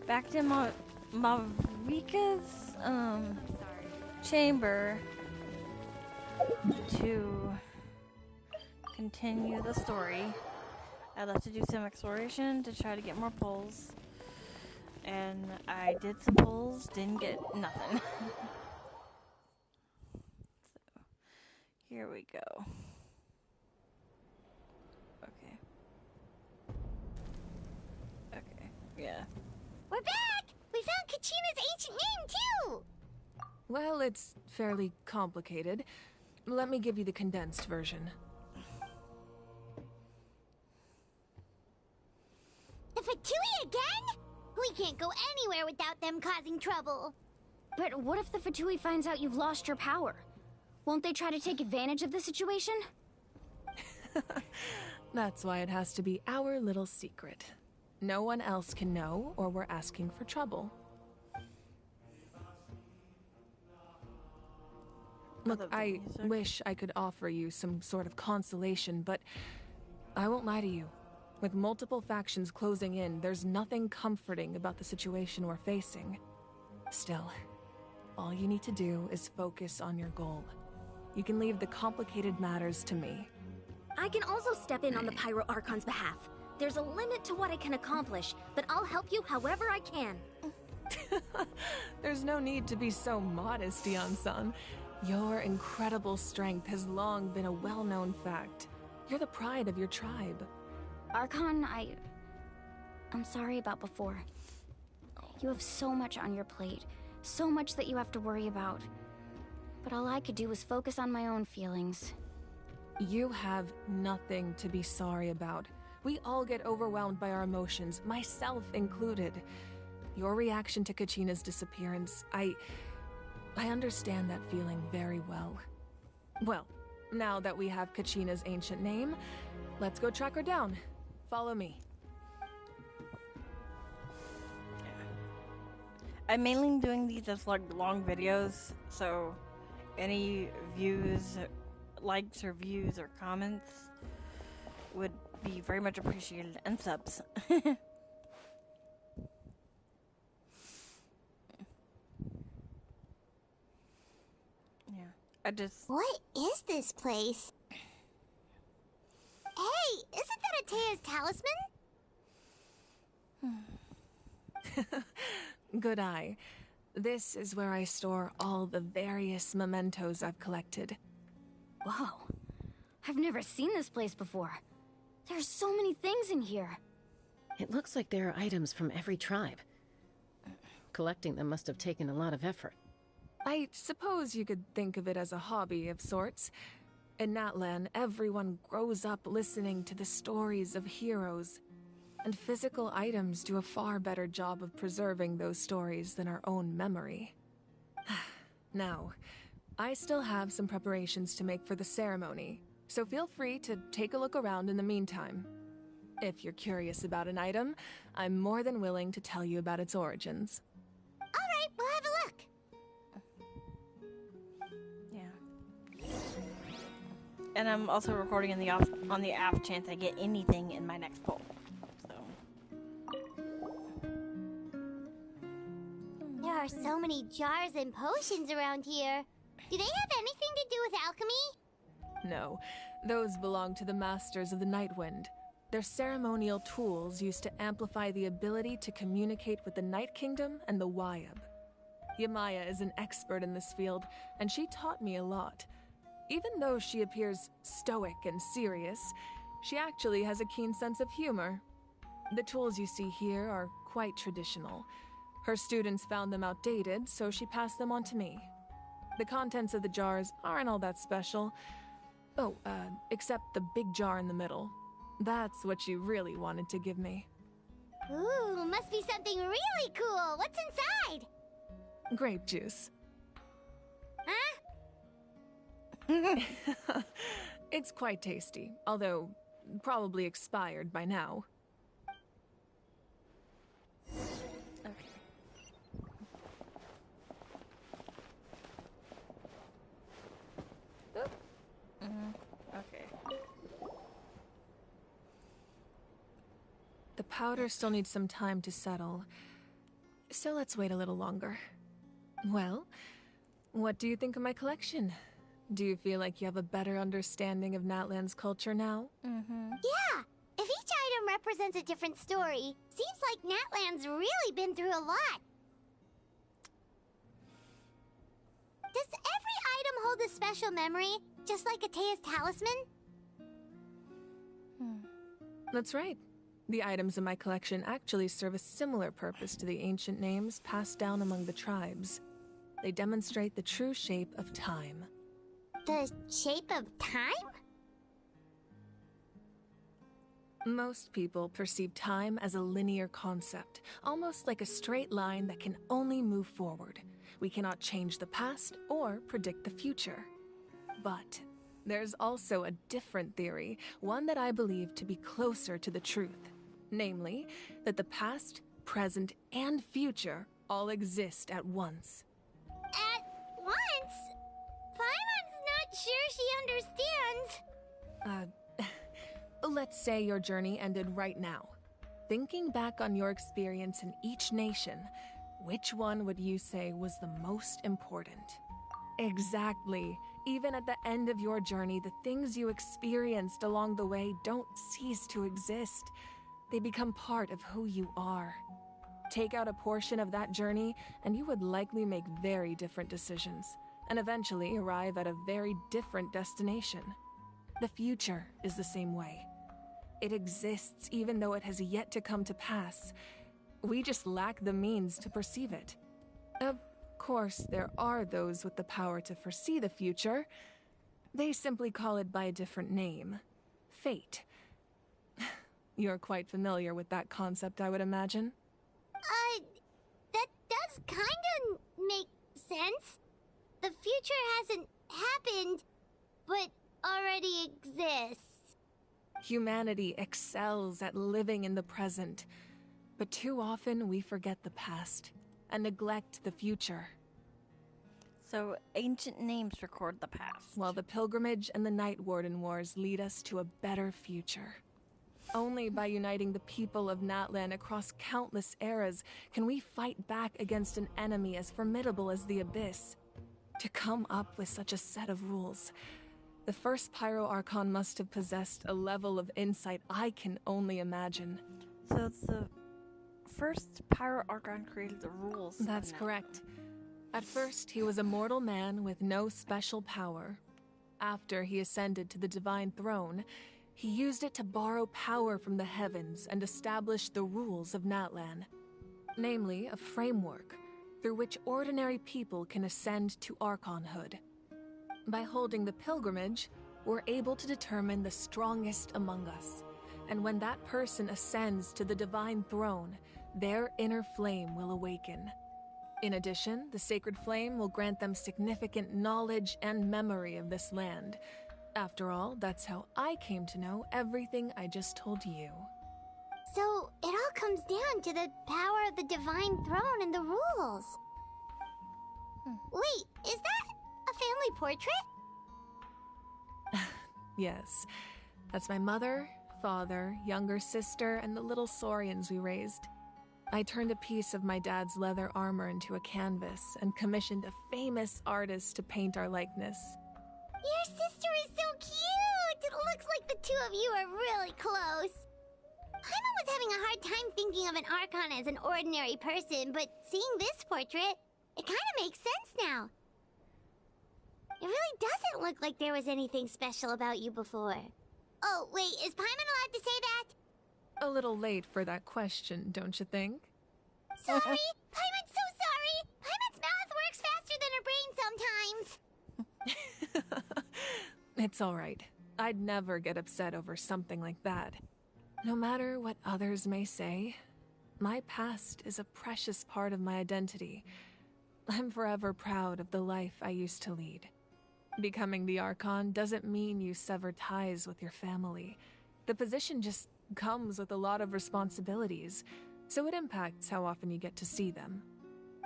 back to Marika's chamber to continue the story. I'd love to do some exploration to try to get more pulls. And I did some pulls, didn't get nothing. So, here we go. Okay. Okay, yeah. We're back! We found Kachina's ancient name, too! Well, it's fairly complicated. Let me give you the condensed version. The Fatui again? We can't go anywhere without them causing trouble. But what if the Fatui finds out you've lost your power? Won't they try to take advantage of the situation? That's why it has to be our little secret. No one else can know, or we're asking for trouble. Look, I wish I could offer you some sort of consolation, but I won't lie to you. With multiple factions closing in, there's nothing comforting about the situation we're facing. Still, all you need to do is focus on your goal. You can leave the complicated matters to me. I can also step in on the Pyro Archon's behalf. There's a limit to what I can accomplish, but I'll help you however I can. There's no need to be so modest, Dion-san. Your incredible strength has long been a well-known fact. You're the pride of your tribe. Archon, I'm sorry about before. You have so much on your plate, so much that you have to worry about. But all I could do was focus on my own feelings. You have nothing to be sorry about. We all get overwhelmed by our emotions, myself included. Your reaction to Kachina's disappearance, I understand that feeling very well. Well, now that we have Kachina's ancient name, let's go track her down. Follow me. I'm mainly doing these as like long videos, so any views, likes or views or comments would be very much appreciated, and subs. Yeah, I just... What is this place? Hey, isn't that Atea's talisman? Good eye. This is where I store all the various mementos I've collected. Whoa. I've never seen this place before. There's so many things in here. It looks like there are items from every tribe. Collecting them must have taken a lot of effort. I suppose you could think of it as a hobby of sorts. In Natlan, everyone grows up listening to the stories of heroes, and physical items do a far better job of preserving those stories than our own memory. Now, I still have some preparations to make for the ceremony, so feel free to take a look around in the meantime. If you're curious about an item, I'm more than willing to tell you about its origins. Alright, we'll have a look. And I'm also recording on the off chance I get anything in my next poll. So There are so many jars and potions around here. Do they have anything to do with alchemy? No, those belong to the Masters of the Nightwind. They're ceremonial tools used to amplify the ability to communicate with the Night Kingdom and the Wyab. Yamaya is an expert in this field, and she taught me a lot. Even though she appears stoic and serious, she actually has a keen sense of humor. The tools you see here are quite traditional. Her students found them outdated, so she passed them on to me. The contents of the jars aren't all that special. Oh, except the big jar in the middle. That's what she really wanted to give me. Ooh, must be something really cool. What's inside? Grape juice. Huh? It's quite tasty, although probably expired by now. okay. Oop. Okay. The powder still needs some time to settle. So let's wait a little longer. Well, what do you think of my collection? Do you feel like you have a better understanding of Natlan's culture now? Mm-hmm. Yeah, if each item represents a different story, seems like Natlan's really been through a lot. Does every item hold a special memory, just like Atea's talisman? That's right. The items in my collection actually serve a similar purpose to the ancient names passed down among the tribes. They demonstrate the true shape of time. The shape of time? Most people perceive time as a linear concept, almost like a straight line that can only move forward. We cannot change the past or predict the future. But there's also a different theory, one that I believe to be closer to the truth. Namely, that the past, present, and future all exist at once. At once? Paimon's not sure she understands. Let's say your journey ended right now. Thinking back on your experience in each nation, which one would you say was the most important? Exactly. Even at the end of your journey, the things you experienced along the way don't cease to exist. They become part of who you are. Take out a portion of that journey, and you would likely make very different decisions, and eventually arrive at a very different destination. The future is the same way. It exists even though it has yet to come to pass. We just lack the means to perceive it. Of course, there are those with the power to foresee the future. They simply call it by a different name. Fate. You're quite familiar with that concept, I would imagine. That does kinda make sense. The future hasn't happened, but already exists. Humanity excels at living in the present, but too often we forget the past and neglect the future. So, ancient names record the past. While the pilgrimage and the Night Warden Wars lead us to a better future. Only by uniting the people of Natlan across countless eras can we fight back against an enemy as formidable as the Abyss. To come up with such a set of rules, the first Pyro Archon must have possessed a level of insight I can only imagine. So, the first Pyro Archon created the rules. That's correct. At first, he was a mortal man with no special power. After he ascended to the Divine Throne, he used it to borrow power from the heavens and establish the rules of Natlan. Namely, a framework through which ordinary people can ascend to Archonhood. By holding the pilgrimage, we're able to determine the strongest among us. And when that person ascends to the Divine Throne, their inner flame will awaken. In addition, the sacred flame will grant them significant knowledge and memory of this land. After all, that's how I came to know everything I just told you. So, it all comes down to the power of the Divine Throne and the rules. Wait, is that a family portrait? Yes, that's my mother, father, younger sister, and the little saurians we raised. I turned a piece of my dad's leather armor into a canvas and commissioned a famous artist to paint our likeness. Your sister is so cute! It looks like the two of you are really close. Paimon was having a hard time thinking of an Archon as an ordinary person, but seeing this portrait, it kind of makes sense now. It really doesn't look like there was anything special about you before. Oh, wait, is Paimon allowed to say that? A little late for that question, don't you think? Sorry! Paimon's so sorry! Paimon's mouth works faster than her brain sometimes! It's all right. I'd never get upset over something like that. No matter what others may say, my past is a precious part of my identity. I'm forever proud of the life I used to lead. Becoming the Archon doesn't mean you sever ties with your family. The position just comes with a lot of responsibilities, so it impacts how often you get to see them.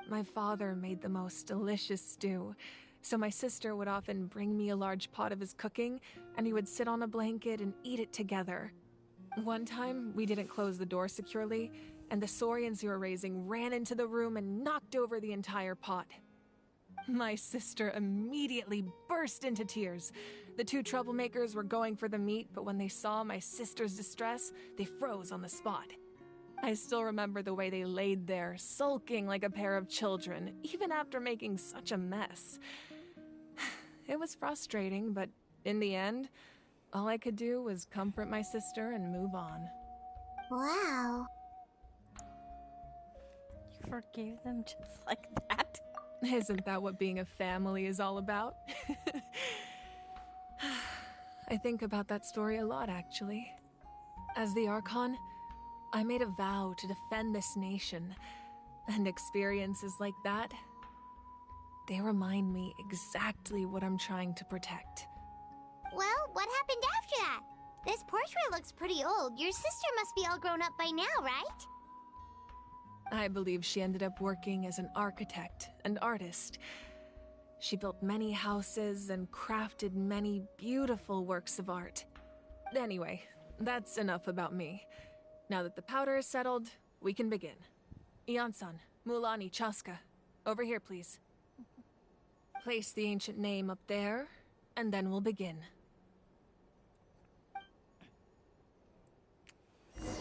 My father made the most delicious stew, so my sister would often bring me a large pot of his cooking, and we would sit on a blanket and eat it together. One time, we didn't close the door securely, and the saurians you were raising ran into the room and knocked over the entire pot. My sister immediately burst into tears. The two troublemakers were going for the meat, but when they saw my sister's distress, they froze on the spot. I still remember the way they laid there, sulking like a pair of children, even after making such a mess. It was frustrating, but in the end, all I could do was comfort my sister and move on. Wow. You forgave them just like that? Isn't that what being a family is all about? I think about that story a lot, actually. As the Archon, I made a vow to defend this nation, and experiences like that, they remind me exactly what I'm trying to protect. Well, what happened after that? This portrait looks pretty old. Your sister must be all grown up by now, right? I believe she ended up working as an architect and artist. She built many houses and crafted many beautiful works of art. Anyway, that's enough about me. Now that the powder is settled, we can begin. Ian-san, Mulani, Chaska, over here, please. Place the ancient name up there, and then we'll begin.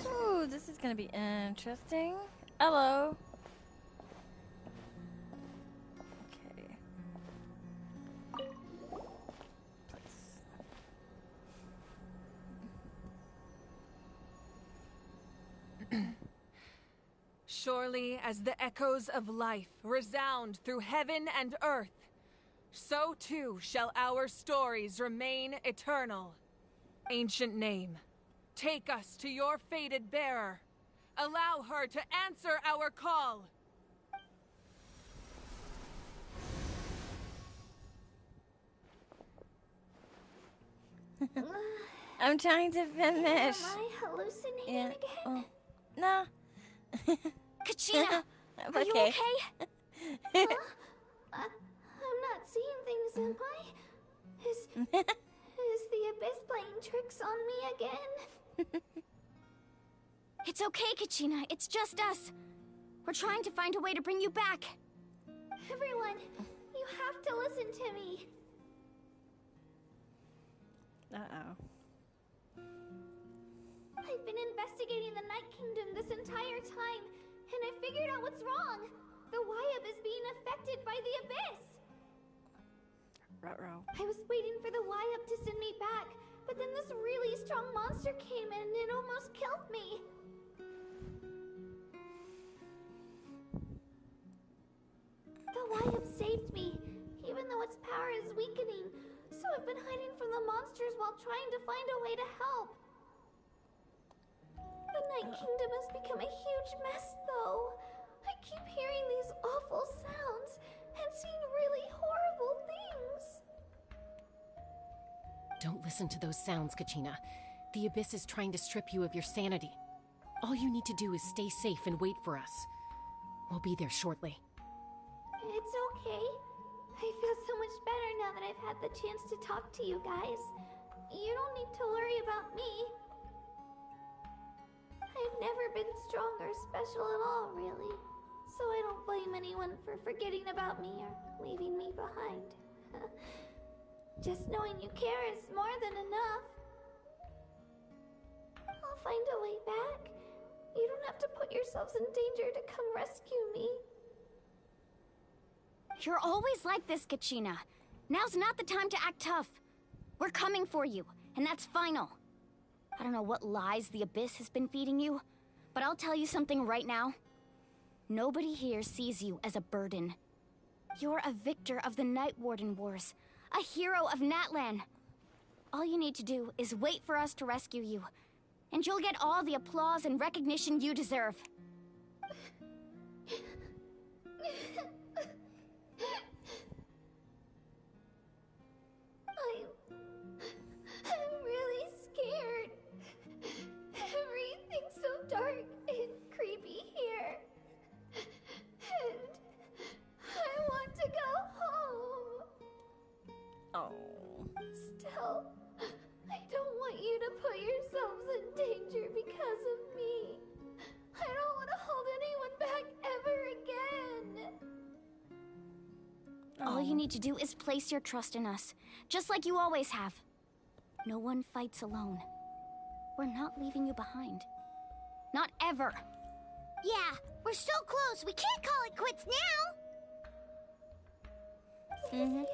Ooh, this is gonna be interesting. Hello. Okay. Surely as the echoes of life resound through heaven and earth, so too shall our stories remain eternal. Ancient name, take us to your fated bearer. Allow her to answer our call. I'm trying to finish. Am I hallucinating Yeah. again? Oh. No. Kachina, I'm are you okay. okay? I'm not seeing things, am I? Is the Abyss playing tricks on me again? It's okay, Kachina. It's just us. We're trying to find a way to bring you back. Everyone, you have to listen to me. Uh-oh. I've been investigating the Night Kingdom this entire time, and I figured out what's wrong. The Wyab is being affected by the Abyss. Ruh-roh. I was waiting for the Wyab to send me back, but then this really strong monster came in and it almost killed me. The Wyab saved me, even though its power is weakening, so I've been hiding from the monsters while trying to find a way to help. The Night Kingdom has become a huge mess, though. I keep hearing these awful sounds and seeing really horrible things. Don't listen to those sounds, Kachina. The Abyss is trying to strip you of your sanity. All you need to do is stay safe and wait for us. We'll be there shortly. It's okay. I feel so much better now that I've had the chance to talk to you guys. You don't need to worry about me. I've never been strong or special at all, really. So I don't blame anyone for forgetting about me or leaving me behind. Just knowing you care is more than enough. I'll find a way back. You don't have to put yourselves in danger to come rescue me. You're always like this, Kachina. Now's not the time to act tough. We're coming for you, and that's final. I don't know what lies the Abyss has been feeding you, but I'll tell you something right now. Nobody here sees you as a burden. You're a victor of the Night Warden Wars, a hero of Natlan. All you need to do is wait for us to rescue you, and you'll get all the applause and recognition you deserve. I'm really scared. Everything's so dark and creepy here. And I want to go home. Oh. Still, I don't want you to put yourselves in danger because of me. I don't All you need to do is place your trust in us, just like you always have. No one fights alone. We're not leaving you behind. Not ever. Yeah, we're so close, we can't call it quits now! Mm-hmm.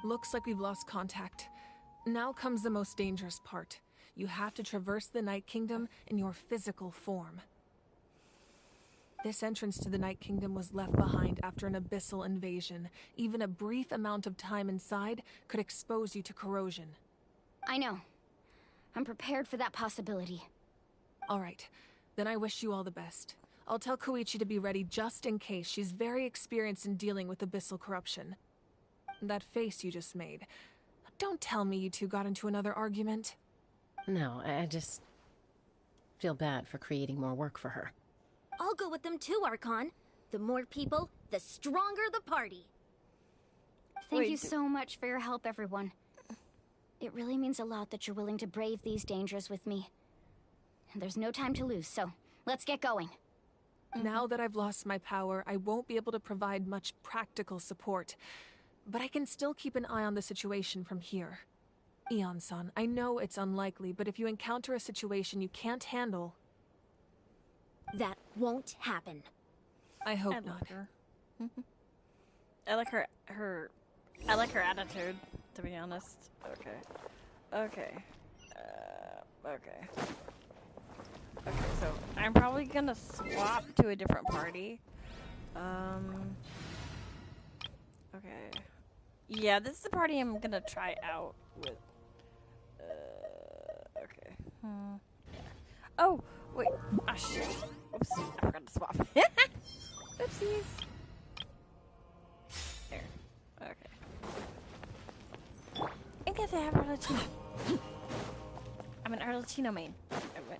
Looks like we've lost contact. Now comes the most dangerous part. You have to traverse the Night Kingdom in your physical form. This entrance to the Night Kingdom was left behind after an abyssal invasion. Even a brief amount of time inside could expose you to corrosion. I know. I'm prepared for that possibility. All right, then I wish you all the best. I'll tell Koichi to be ready just in case. She's very experienced in dealing with abyssal corruption. That face you just made. Don't tell me you two got into another argument. No, I just feel bad for creating more work for her. I'll go with them too, Archon. The more people, the stronger the party. Thank you so much for your help, everyone. It really means a lot that you're willing to brave these dangers with me. And there's no time to lose, so let's get going. Now that I've lost my power, I won't be able to provide much practical support. But I can still keep an eye on the situation from here. Eon-san, I know it's unlikely, but if you encounter a situation you can't handle... That won't happen. I hope I not. like her. I like I like her attitude, to be honest. Okay. Okay. Okay. Okay, so I'm probably gonna swap to a different party. Okay. Yeah, this is the party I'm gonna try out with. Okay. Yeah. Oh, wait. Ah, shit. Oops. I forgot to swap. Oopsies. There. Okay. I guess I have Arlecchino. I'm an Arlecchino main. Okay.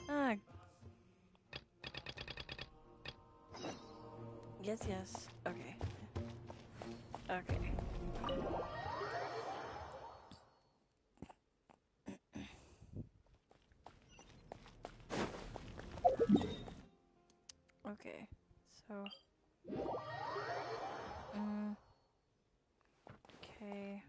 Ah. Yes, yes. Okay. Okay. Okay. So. Okay.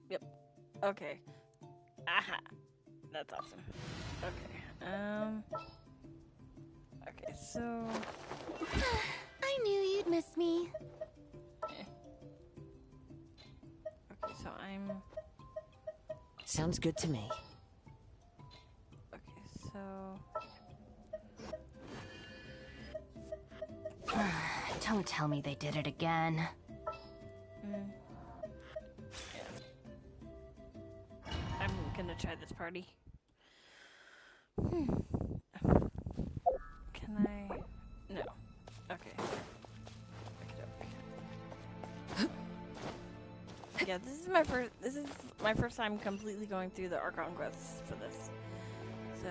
Yep. Okay. Aha. That's awesome. Okay. Okay, so... I knew you'd miss me. Okay, so I'm... Sounds good to me. Okay, so... Don't tell me they did it again. Yeah. I'm gonna try this party. Can I... No. Okay. Yeah, this is my first time completely going through the Archon quests for this. So...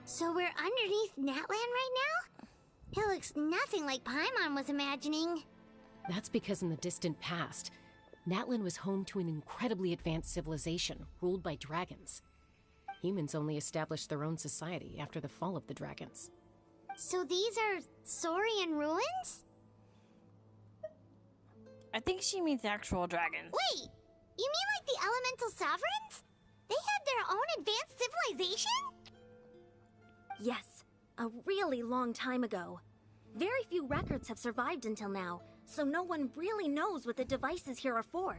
So we're underneath Natlan right now? It looks nothing like Paimon was imagining. That's because in the distant past, Natlan was home to an incredibly advanced civilization ruled by dragons. Humans only established their own society after the fall of the dragons. So these are Saurian ruins? I think she means actual dragons. Wait! You mean like the elemental sovereigns? They had their own advanced civilization? Yes, a really long time ago. Very few records have survived until now, so no one really knows what the devices here are for.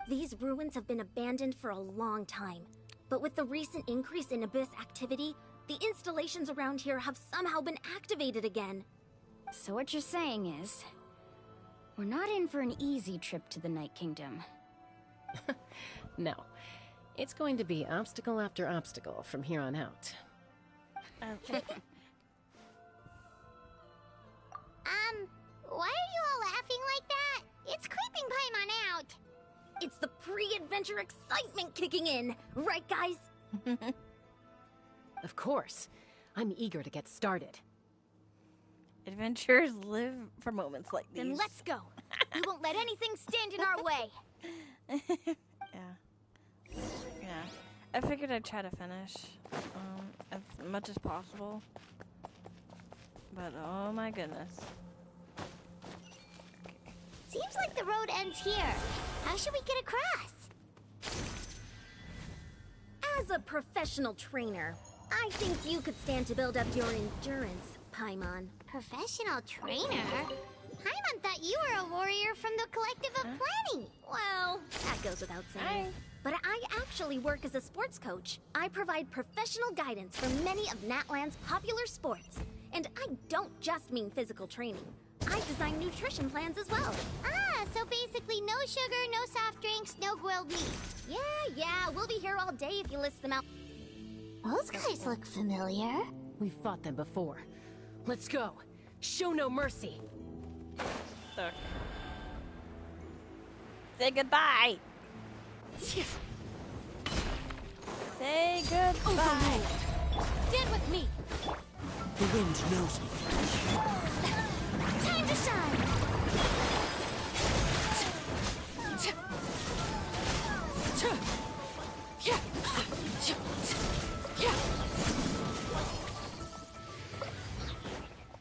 These ruins have been abandoned for a long time, but with the recent increase in Abyss activity, the installations around here have somehow been activated again. So what you're saying is... we're not in for an easy trip to the Night Kingdom. No. It's going to be obstacle after obstacle from here on out. Okay. Why are you all laughing like that? It's creeping Paimon out. It's the pre-adventure excitement kicking in, right, guys? Of course. I'm eager to get started. Adventures live for moments like these. Then let's go. We won't let anything stand in our way. Yeah. Yeah. I figured I'd try to finish as much as possible. But oh my goodness. Seems like the road ends here. How should we get across? As a professional trainer, I think you could stand to build up your endurance, Paimon. Professional trainer? Paimon thought you were a warrior from the Collective of Planning. Well, that goes without saying. But I actually work as a sports coach. I provide professional guidance for many of Natlan's popular sports. And I don't just mean physical training. I design nutrition plans as well. Ah, so basically no sugar, no soft drinks, no grilled meat. Yeah, we'll be here all day if you list them out. Those guys look familiar. We've fought them before. Let's go. Show no mercy. Okay. Say goodbye. Say goodbye. Stand with me. The wind knows me. Time to shine.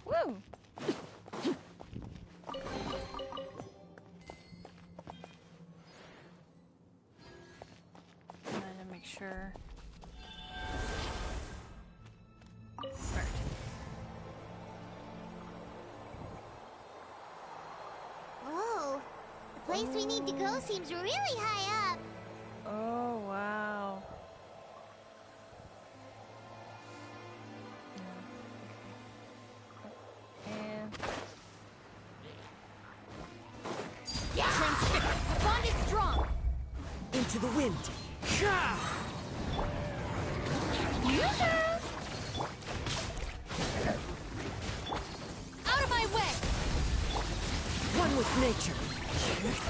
Woo. I'm gonna make sure. Start. Whoa. The place we need to go seems really high up. Oh wow. And Transfix. The bond is strong. Into the wind. Out of my way. One with nature.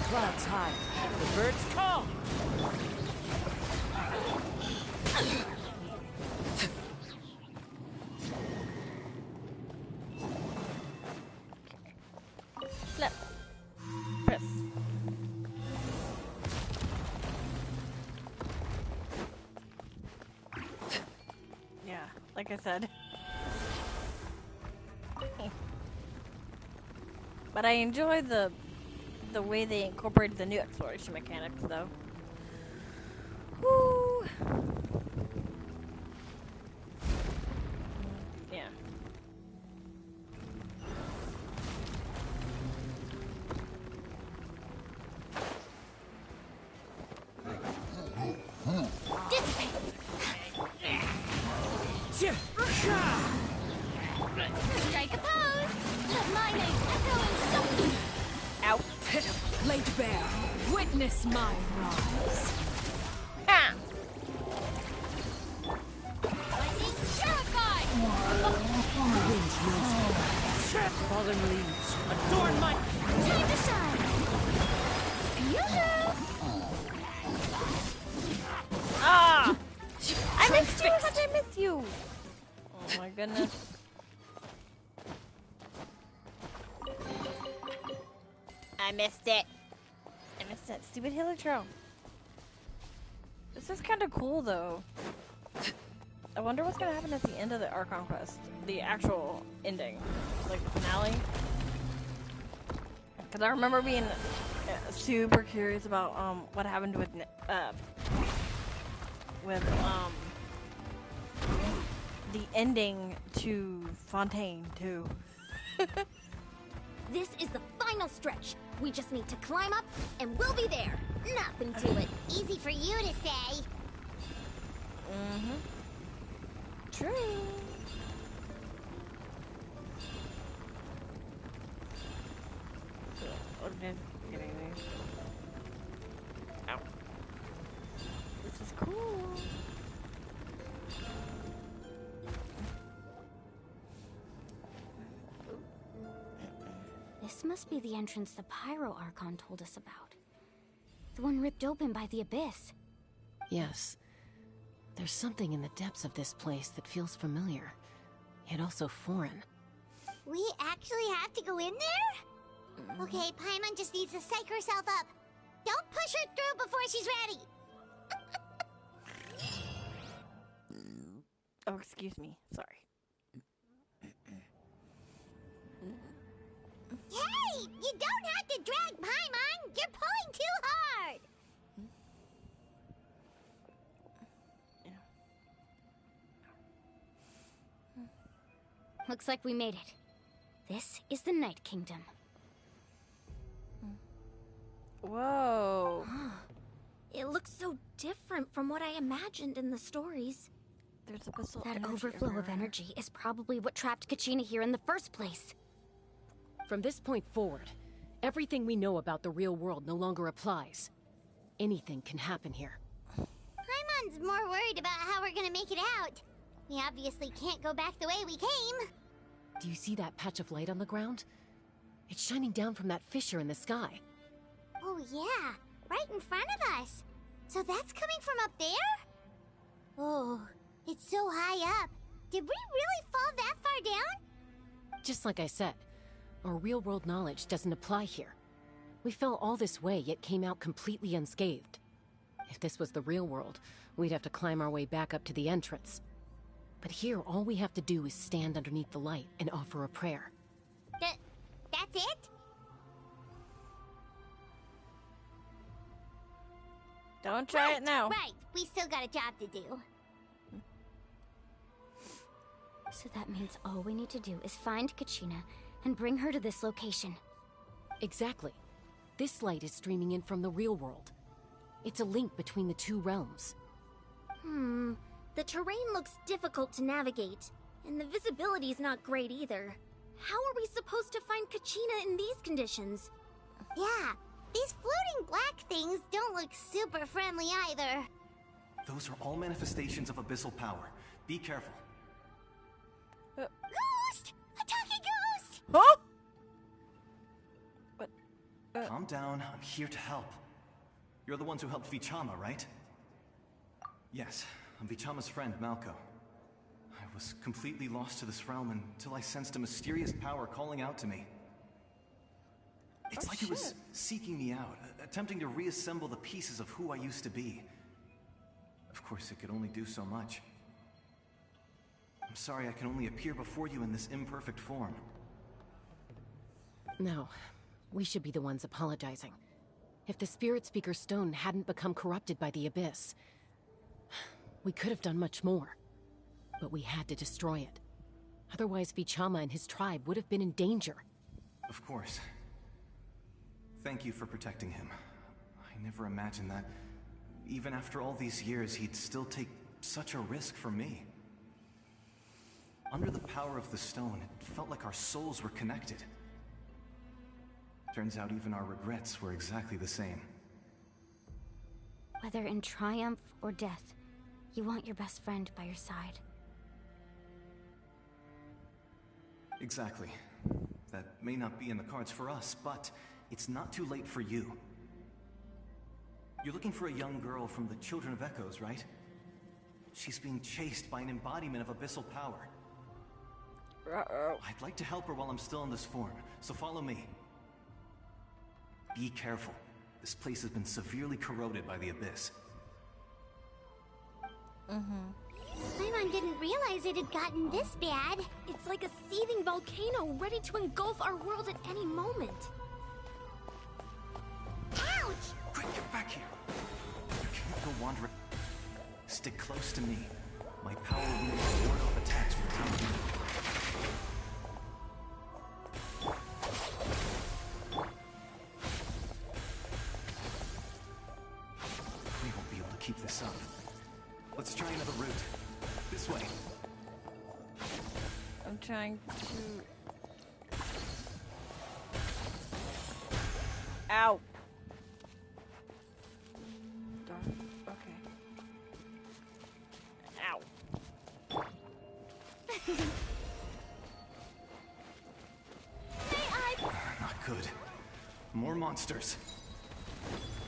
Clouds high. The birds call. flip. Press. Yeah, like I said. But I enjoy the way they incorporated the new exploration mechanics, though. Woo! Yeah. Dissipate. Strike a pose. Let my name echo in something. Ow. Laid bare. Witness my rise. Ah! Lightning terrified. The wind knows me. Fallen leaves. Adorn my... Time to shine. Yoo-hoo. Ah! I missed you! How did I miss you? Oh my goodness. I missed it. I missed that stupid helitro. This is kind of cool, though. I wonder what's gonna happen at the end of the Archon quest. The actual ending. Like the finale. Because I remember being super curious about what happened with the ending to Fontaine too. This is the final stretch. We just need to climb up, and we'll be there. Nothing to it. Easy for you to say. Mm-hmm. True. Okay, get anything. Ow. This is cool. must be the entrance the Pyro Archon told us about. The one ripped open by the Abyss. Yes. There's something in the depths of this place that feels familiar, yet also foreign. We actually have to go in there? Okay, Paimon just needs to psych herself up. Don't push her through before she's ready. Oh, excuse me. Sorry. Hey! You don't have to drag Paimon! You're pulling too hard! Looks like we made it. This is the Night Kingdom. Whoa. It looks so different from what I imagined in the stories. There's abyssal That energy overflow of everywhere. energy is probably what trapped Kachina here in the first place. From this point forward, everything we know about the real world no longer applies. Anything can happen here. Paimon's more worried about how we're gonna make it out. We obviously can't go back the way we came. Do you see that patch of light on the ground? It's shining down from that fissure in the sky. Oh yeah, right in front of us. So that's coming from up there? Oh, it's so high up. Did we really fall that far down? Just like I said, our real-world knowledge doesn't apply here. We fell all this way, yet came out completely unscathed. If this was the real world, we'd have to climb our way back up to the entrance. But here, all we have to do is stand underneath the light and offer a prayer. That's it? Don't try it now. Right, we still got a job to do. So that means all we need to do is find Kachina and bring her to this location. Exactly. This light is streaming in from the real world. It's a link between the two realms. The terrain looks difficult to navigate, and the visibility's not great either. How are we supposed to find Kachina in these conditions? Yeah, these floating black things don't look super friendly either. Those are all manifestations of abyssal power. Be careful. Ghost! A talking ghost! Huh? What? Calm down, I'm here to help. You're the ones who helped Vichama, right? Yes, I'm Vichama's friend, Malco. I was completely lost to this realm until I sensed a mysterious power calling out to me. It's like it was seeking me out, attempting to reassemble the pieces of who I used to be. Of course, it could only do so much. I'm sorry I can only appear before you in this imperfect form. No, we should be the ones apologizing. If the Spirit Speaker Stone hadn't become corrupted by the Abyss, we could have done much more. But we had to destroy it. Otherwise, Vichama and his tribe would have been in danger. Of course. Thank you for protecting him. I never imagined that, even after all these years, he'd still take such a risk for me. Under the power of the stone, it felt like our souls were connected. Turns out even our regrets were exactly the same. Whether in triumph or death, you want your best friend by your side. Exactly. That may not be in the cards for us, but it's not too late for you. You're looking for a young girl from the Children of Echoes, right? She's being chased by an embodiment of abyssal power. I'd like to help her while I'm still in this form, so follow me. Be careful. This place has been severely corroded by the Abyss. Paimon didn't realize it had gotten this bad. It's like a seething volcano ready to engulf our world at any moment. Ouch! Quick, get back here! You can't go wandering. Stick close to me. My power will be able to ward off attacks from the time being. We won't be able to keep this up. Let's try another route. This way. I'm trying to... Ow! Darn. Okay. Ow. Not good. monsters.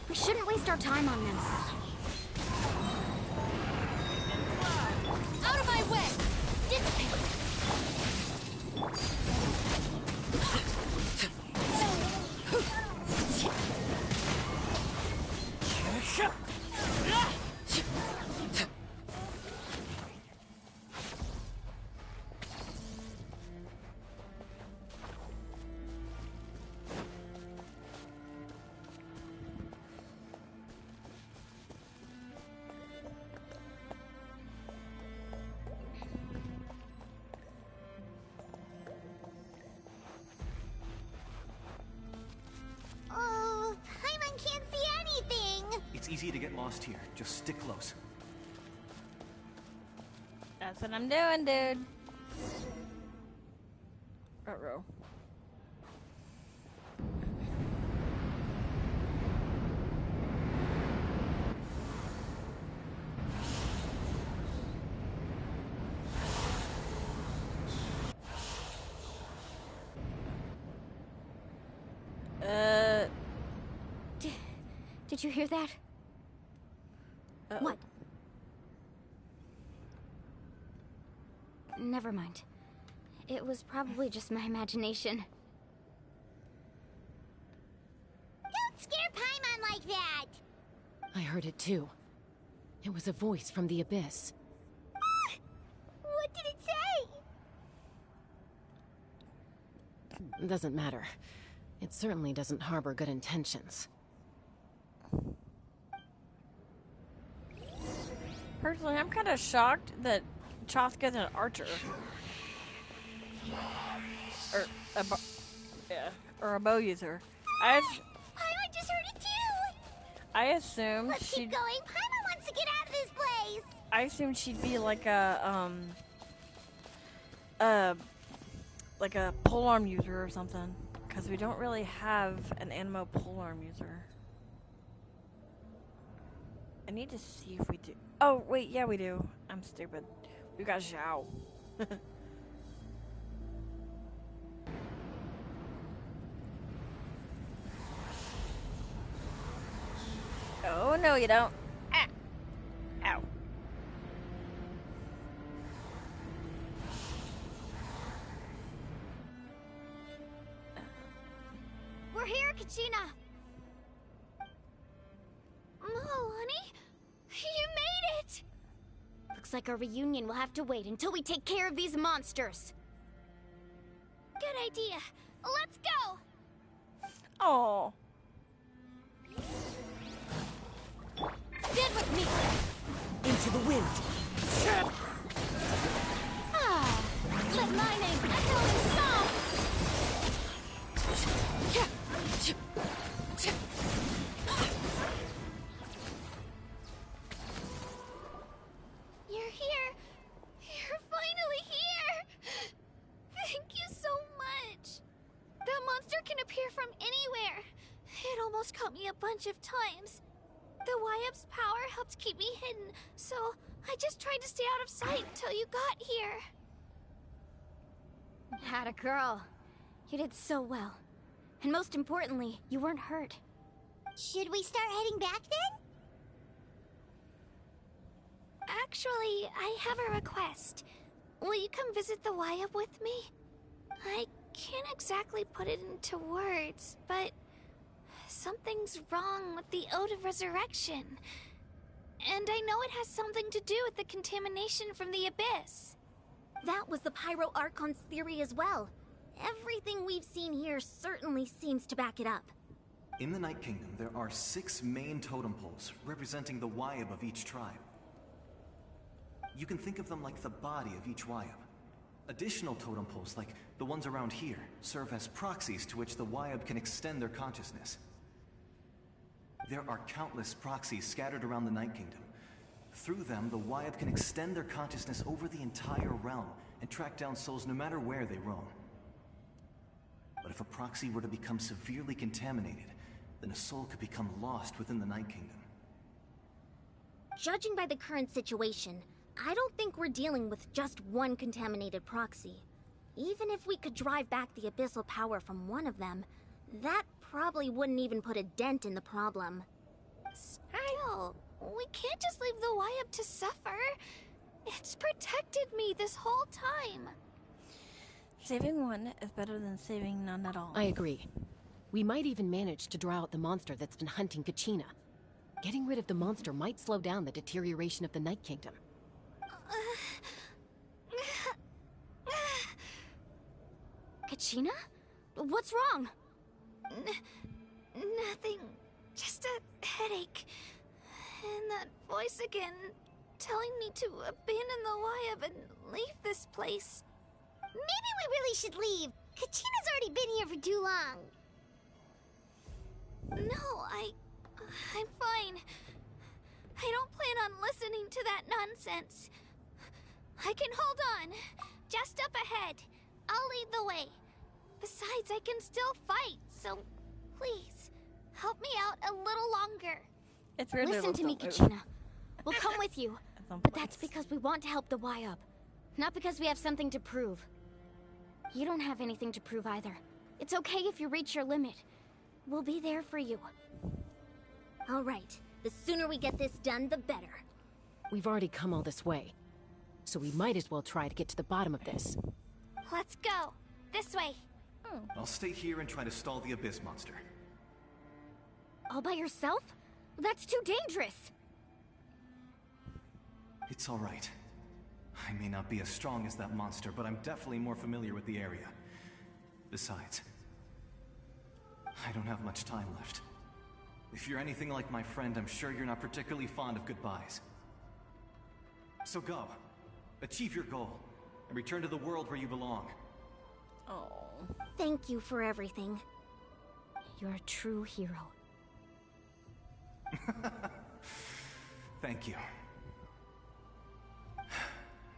We shouldn't waste our time on them. Out of my way! Dissipate! Oh, Paimon can't see anything. It's easy to get lost here. Just stick close. That's what I'm doing, dude. Uh-oh. Did you hear that? What? Never mind. It was probably just my imagination. Don't scare Paimon like that. I heard it too. It was a voice from the abyss. What did it say? Doesn't matter. It certainly doesn't harbor good intentions. Personally, I'm kind of shocked that Chaska's an archer. Or a bow user. Paimon just heard it too. I assumed Let's keep going. Paimon wants to get out of this place. I assumed she'd be like a polearm user or something, because we don't really have an animo polearm user. I need to see if we do. Oh wait, yeah we do. I'm stupid. We got Zhao. Oh no, you don't. Ah. Ow. We're here, Kachina! Oh, honey? You made it! Looks like our reunion will have to wait until we take care of these monsters. Good idea. Let's go! Oh. Stand with me! Into the wind. Ah, let my name echo in song! You're here! You're finally here! Thank you so much! That monster can appear from anywhere. It almost caught me a bunch of times. The Wyab's power helped keep me hidden, so I just tried to stay out of sight until you got here. Had a girl. You did so well. And most importantly, you weren't hurt. Should we start heading back then? Actually, I have a request. Will you come visit the Wyab with me? I can't exactly put it into words, but something's wrong with the Ode of Resurrection. And I know it has something to do with the contamination from the Abyss. That was the Pyro Archon's theory as well. Everything we've seen here certainly seems to back it up. In the Night Kingdom, there are 6 main totem poles representing the Wyab of each tribe. You can think of them like the body of each Wyab. Additional totem poles, like the ones around here, serve as proxies to which the Wyab can extend their consciousness. There are countless proxies scattered around the Night Kingdom. Through them, the Wyab can extend their consciousness over the entire realm and track down souls no matter where they roam. But if a proxy were to become severely contaminated, then a soul could become lost within the Night Kingdom. Judging by the current situation, I don't think we're dealing with just one contaminated proxy. Even if we could drive back the abyssal power from one of them, that probably wouldn't even put a dent in the problem. Still, we can't just leave the Wyab to suffer. It's protected me this whole time. Saving one is better than saving none at all. I agree. We might even manage to draw out the monster that's been hunting Kachina. Getting rid of the monster might slow down the deterioration of the Night Kingdom. Kachina? What's wrong? Nothing. Just a headache. And that voice again, telling me to abandon the Wyab and leave this place. Maybe we really should leave. Kachina's already been here for too long. No, I'm fine. I don't plan on listening to that nonsense. I can hold on. Just up ahead. I'll lead the way. Besides, I can still fight, so please, help me out a little longer. It's weird. Listen to me, Kachina. We'll come with you. But that's because we want to help the Wyab. Not because we have something to prove. You don't have anything to prove either. It's okay if you reach your limit. We'll be there for you. All right. The sooner we get this done, the better. We've already come all this way, so we might as well try to get to the bottom of this. Let's go. This way. I'll stay here and try to stall the Abyss monster. All by yourself? That's too dangerous. It's all right. I may not be as strong as that monster, but I'm definitely more familiar with the area. Besides, I don't have much time left. If you're anything like my friend, I'm sure you're not particularly fond of goodbyes. So go. Achieve your goal, and return to the world where you belong. Oh. Thank you for everything. You're a true hero. Thank you.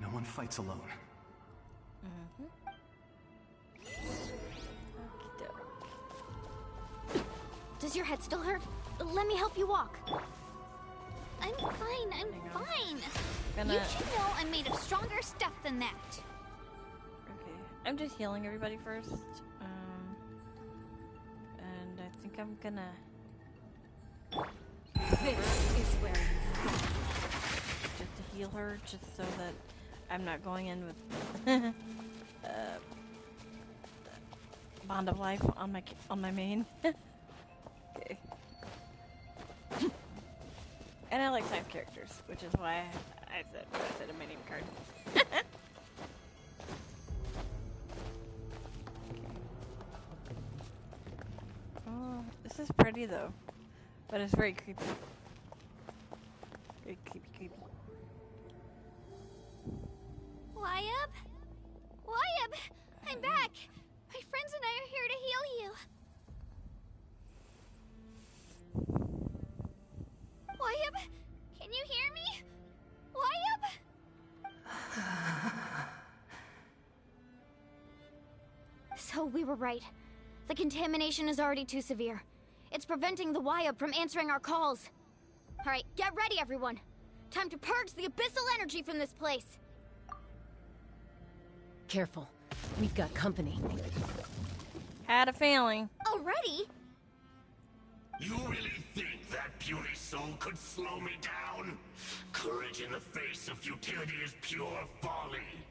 No one fights alone. Does your head still hurt? Let me help you walk. I'm fine, I'm fine. Gonna... You should know I'm made of stronger stuff than that. Okay, I'm just healing everybody first. And I think I'm gonna... This is where you just to heal her, just so that I'm not going in with Bond of Life on my main. Okay. And I like side characters, which is why I said a my name card. Oh, this is pretty though, but it's very creepy. Very creepy. Wyab? Wyab! I'm back! My friends and I are here to heal you. Wyab? Can you hear me? Wyab? So we were right. The contamination is already too severe. It's preventing the Wyab from answering our calls. Alright, get ready everyone. Time to purge the abyssal energy from this place. Careful. We've got company. Had a feeling. Already? You really think that puny soul could slow me down? Courage in the face of futility is pure folly.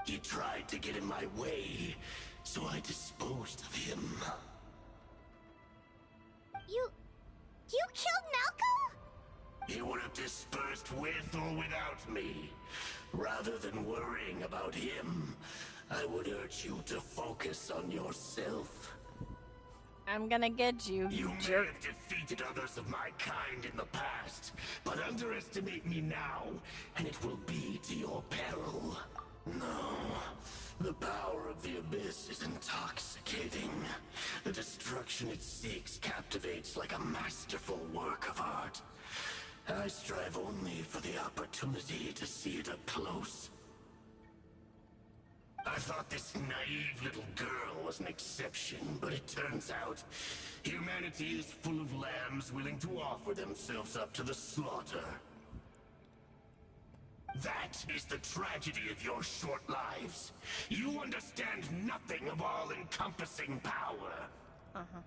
He tried to get in my way, so I disposed of him. You killed Malcolm? He would have dispersed with or without me. Rather than worrying about him, I would urge you to focus on yourself. I'm gonna get you, You may jerk. have defeated others of my kind in the past, but underestimate me now, and it will be to your peril. No, the power of the Abyss is intoxicating. The destruction it seeks captivates like a masterful work of art. I strive only for the opportunity to see it up close. I thought this naive little girl was an exception, but it turns out humanity is full of lambs willing to offer themselves up to the slaughter. That is the tragedy of your short lives. You understand nothing of all-encompassing power. Uh-huh.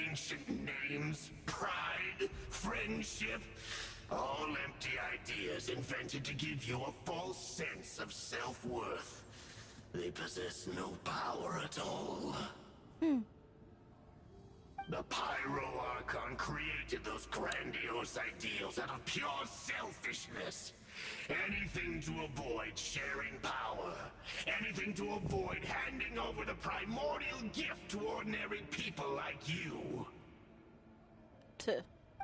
Ancient names, pride, friendship, all empty ideas invented to give you a false sense of self-worth. They possess no power at all. The Pyro Archon created those grandiose ideals out of pure selfishness. Anything to avoid sharing power. Anything to avoid handing over the primordial gift to ordinary people like you.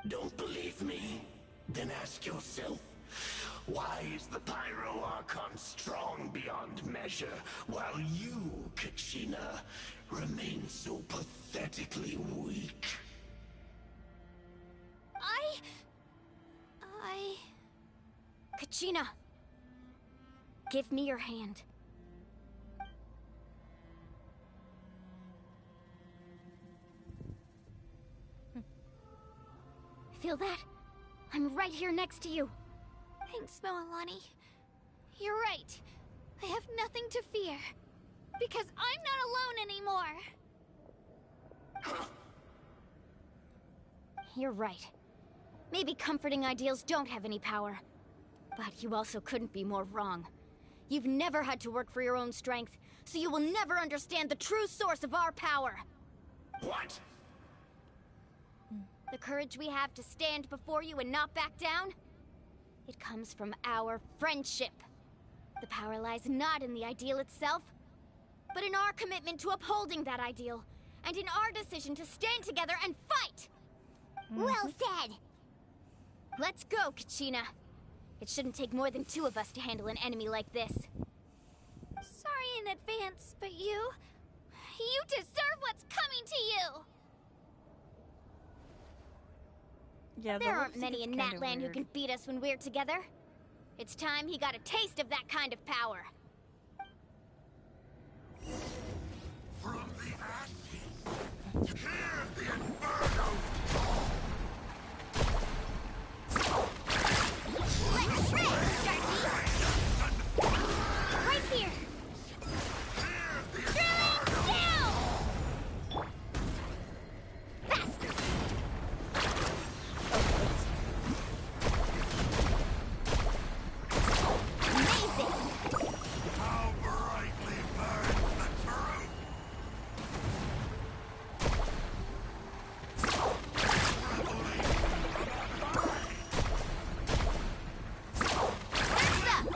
Don't believe me? Then ask yourself, why is the Pyro Archon strong beyond measure, while you, Kachina, remain so pathetically weak? Kachina! Give me your hand. Feel that? I'm right here next to you. Thanks, Moalani. You're right. I have nothing to fear. Because I'm not alone anymore. You're right. Maybe comforting ideals don't have any power. But you also couldn't be more wrong. You've never had to work for your own strength, so you will never understand the true source of our power. What? The courage we have to stand before you and not back down? It comes from our friendship. The power lies not in the ideal itself, but in our commitment to upholding that ideal, and in our decision to stand together and fight! Well said! Let's go, Kachina. It shouldn't take more than 2 of us to handle an enemy like this. Sorry in advance, but you deserve what's coming to you! Yeah, There aren't lipstick many is in kinda Natlan who weird. can beat us when we're together. It's time he got a taste of that kind of power. From the ashes, hear the inferno! Let's rip, Darky! Right here! Drilling down! Faster! Amazing! How brightly burns the truth! Thumbs up!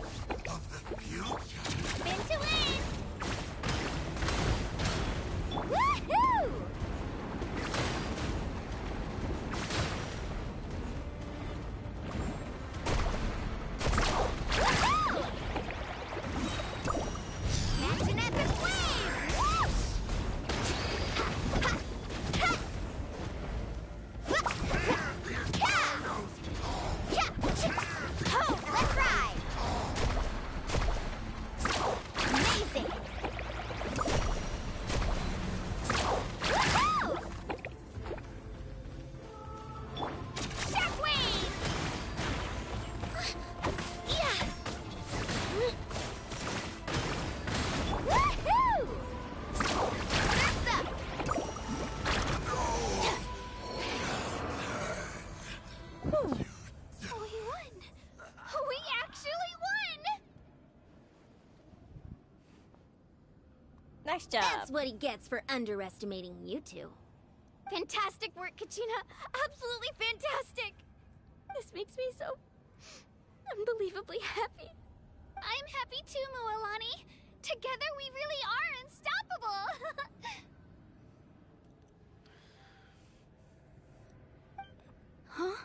Of the future! Spin to win! Woohoo! Woohoo! That's an epic wave! Whoosh! Ha! Ha! Ha! Yeah! Oh, let's ride! Amazing! Woohoo! Shockwave! Yeah! Woohoo! Thumbs up! We won! We actually won! Nice job. That's what he gets for underestimating you two. Fantastic work, Kachina! Absolutely fantastic! This makes me so unbelievably happy. I'm happy too, Moalani. Together we really are unstoppable! Huh?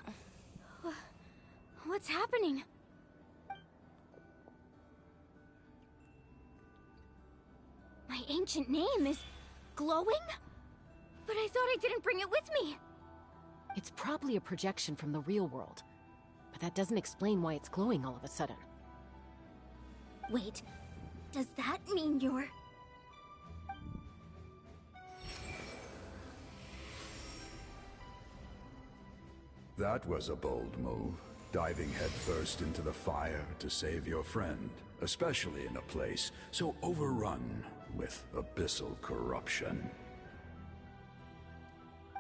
What's happening? My ancient name is glowing? But I thought I didn't bring it with me. It's probably a projection from the real world. But that doesn't explain why it's glowing all of a sudden. Wait, does that mean you're... That was a bold move. diving headfirst into the fire to save your friend, especially in a place so overrun with abyssal corruption.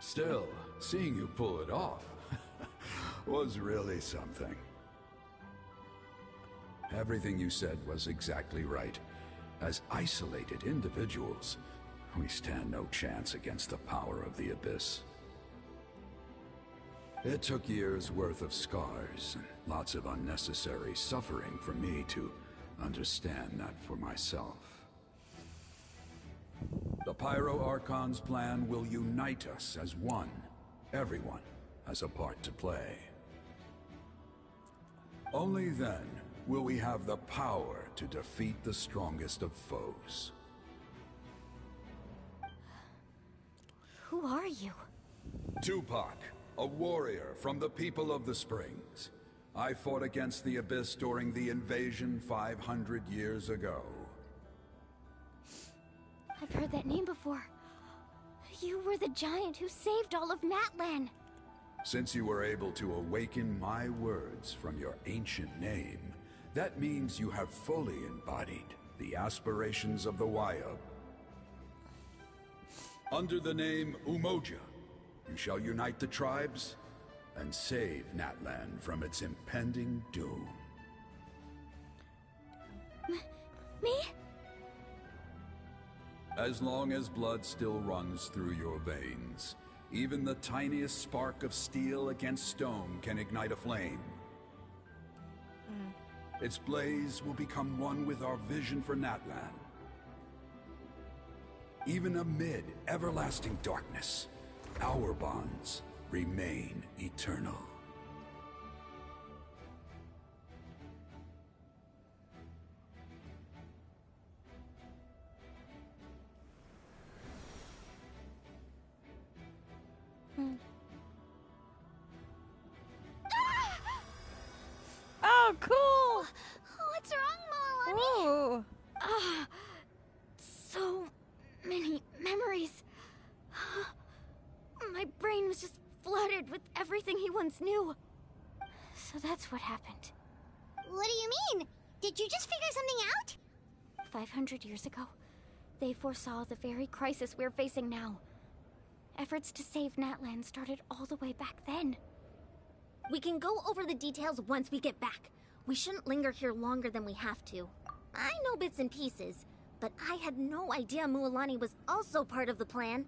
Still, seeing you pull it off was really something. Everything you said was exactly right. As isolated individuals, we stand no chance against the power of the Abyss. It took years' worth of scars and lots of unnecessary suffering for me to understand that for myself. The Pyro Archon's plan will unite us as one. Everyone has a part to play. Only then will we have the power to defeat the strongest of foes. Who are you? Tupac, a warrior from the people of the Springs. I fought against the Abyss during the invasion 500 years ago. I've heard that name before. You were the giant who saved all of Natlan. Since you were able to awaken my words from your ancient name, that means you have fully embodied the aspirations of the Wyab. Under the name Umoja, you shall unite the tribes and save Natlan from its impending doom. Me? As long as blood still runs through your veins, even the tiniest spark of steel against stone can ignite a flame. Its blaze will become one with our vision for Natlan. Even amid everlasting darkness, our bonds remain eternal. Oh, cool! What's wrong, Moalani? Oh, So many memories. My brain was just flooded with everything he once knew. So that's what happened. What do you mean? Did you just figure something out? 500 years ago, they foresaw the very crisis we're facing now. Efforts to save Natlan started all the way back then. We can go over the details once we get back. We shouldn't linger here longer than we have to. I know bits and pieces, but I had no idea Mualani was also part of the plan.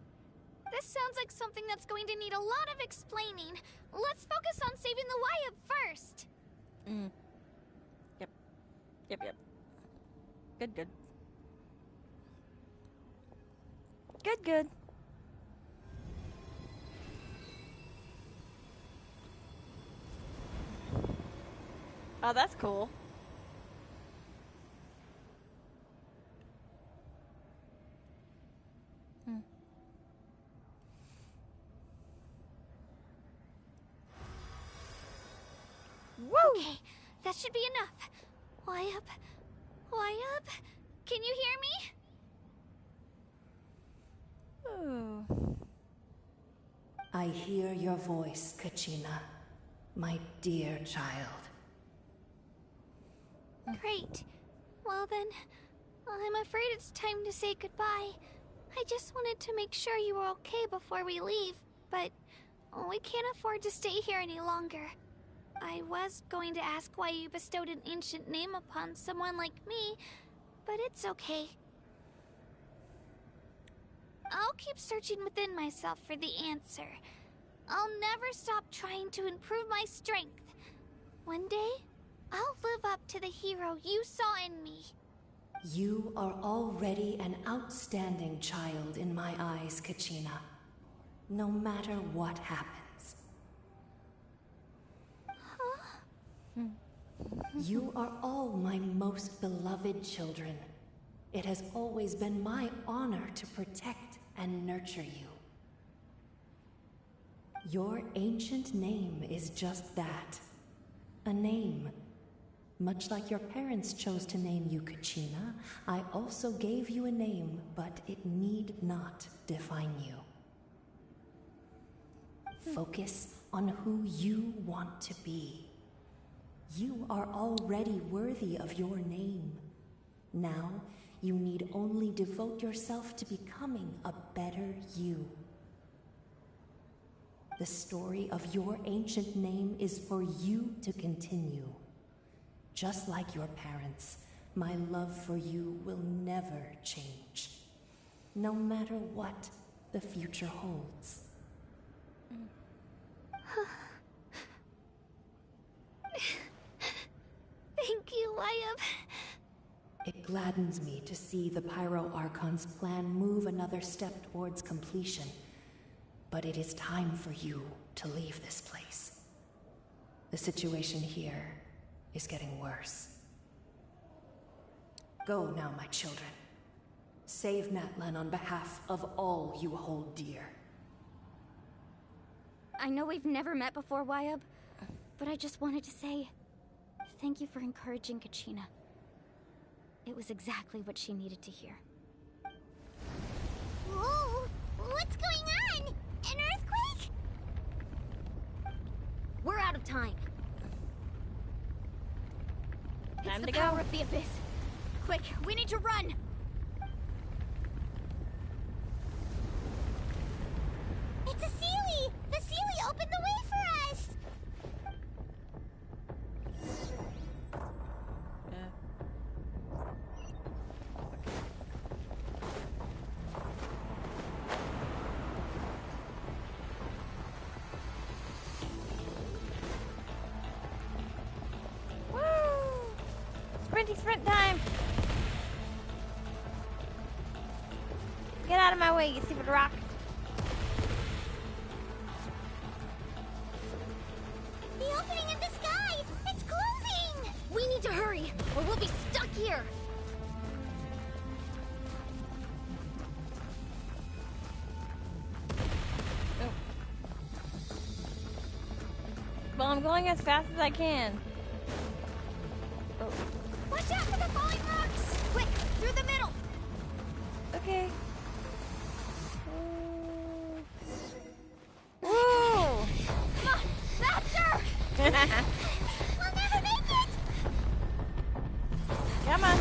This sounds like something that's going to need a lot of explaining. Let's focus on saving the Wyab first. Yep. Good. Good. Oh, that's cool. Woo! Okay, that should be enough. Wyab? Can you hear me? Ooh. I hear your voice, Kachina, my dear child. Great. Well then, I'm afraid it's time to say goodbye. I just wanted to make sure you were okay before we leave, but we can't afford to stay here any longer. I was going to ask why you bestowed an ancient name upon someone like me, but it's okay. I'll keep searching within myself for the answer. I'll never stop trying to improve my strength. One day, I'll live up to the hero you saw in me. You are already an outstanding child in my eyes, Kachina. No matter what happens. Huh? You are all my most beloved children. It has always been my honor to protect and nurture you. Your ancient name is just that. A name. Much like your parents chose to name you Kachina, I also gave you a name, but it need not define you. Focus on who you want to be. You are already worthy of your name. Now, you need only devote yourself to becoming a better you. The story of your ancient name is for you to continue. Just like your parents, my love for you will never change, no matter what the future holds. Thank you, Wyatt. It gladdens me to see the Pyro Archon's plan move another step towards completion. But it is time for you to leave this place. The situation here is getting worse. Go now, my children. Save Natlan on behalf of all you hold dear. I know we've never met before, Wyatt, but I just wanted to say thank you for encouraging Kachina. It was exactly what she needed to hear. Whoa! What's going on? An earthquake? We're out of time. Time It's to the power of the abyss. Quick, we need to run! It's a Sealy! The Sealy opened the way for us! Sprinty sprint time! Get out of my way, you stupid rock! The opening in the sky! It's closing! We need to hurry, or we'll be stuck here. Well, I'm going as fast as I can. Watch out for the falling rocks! Quick, through the middle! Okay. Whoa! Come on, faster! We'll never make it! Come on.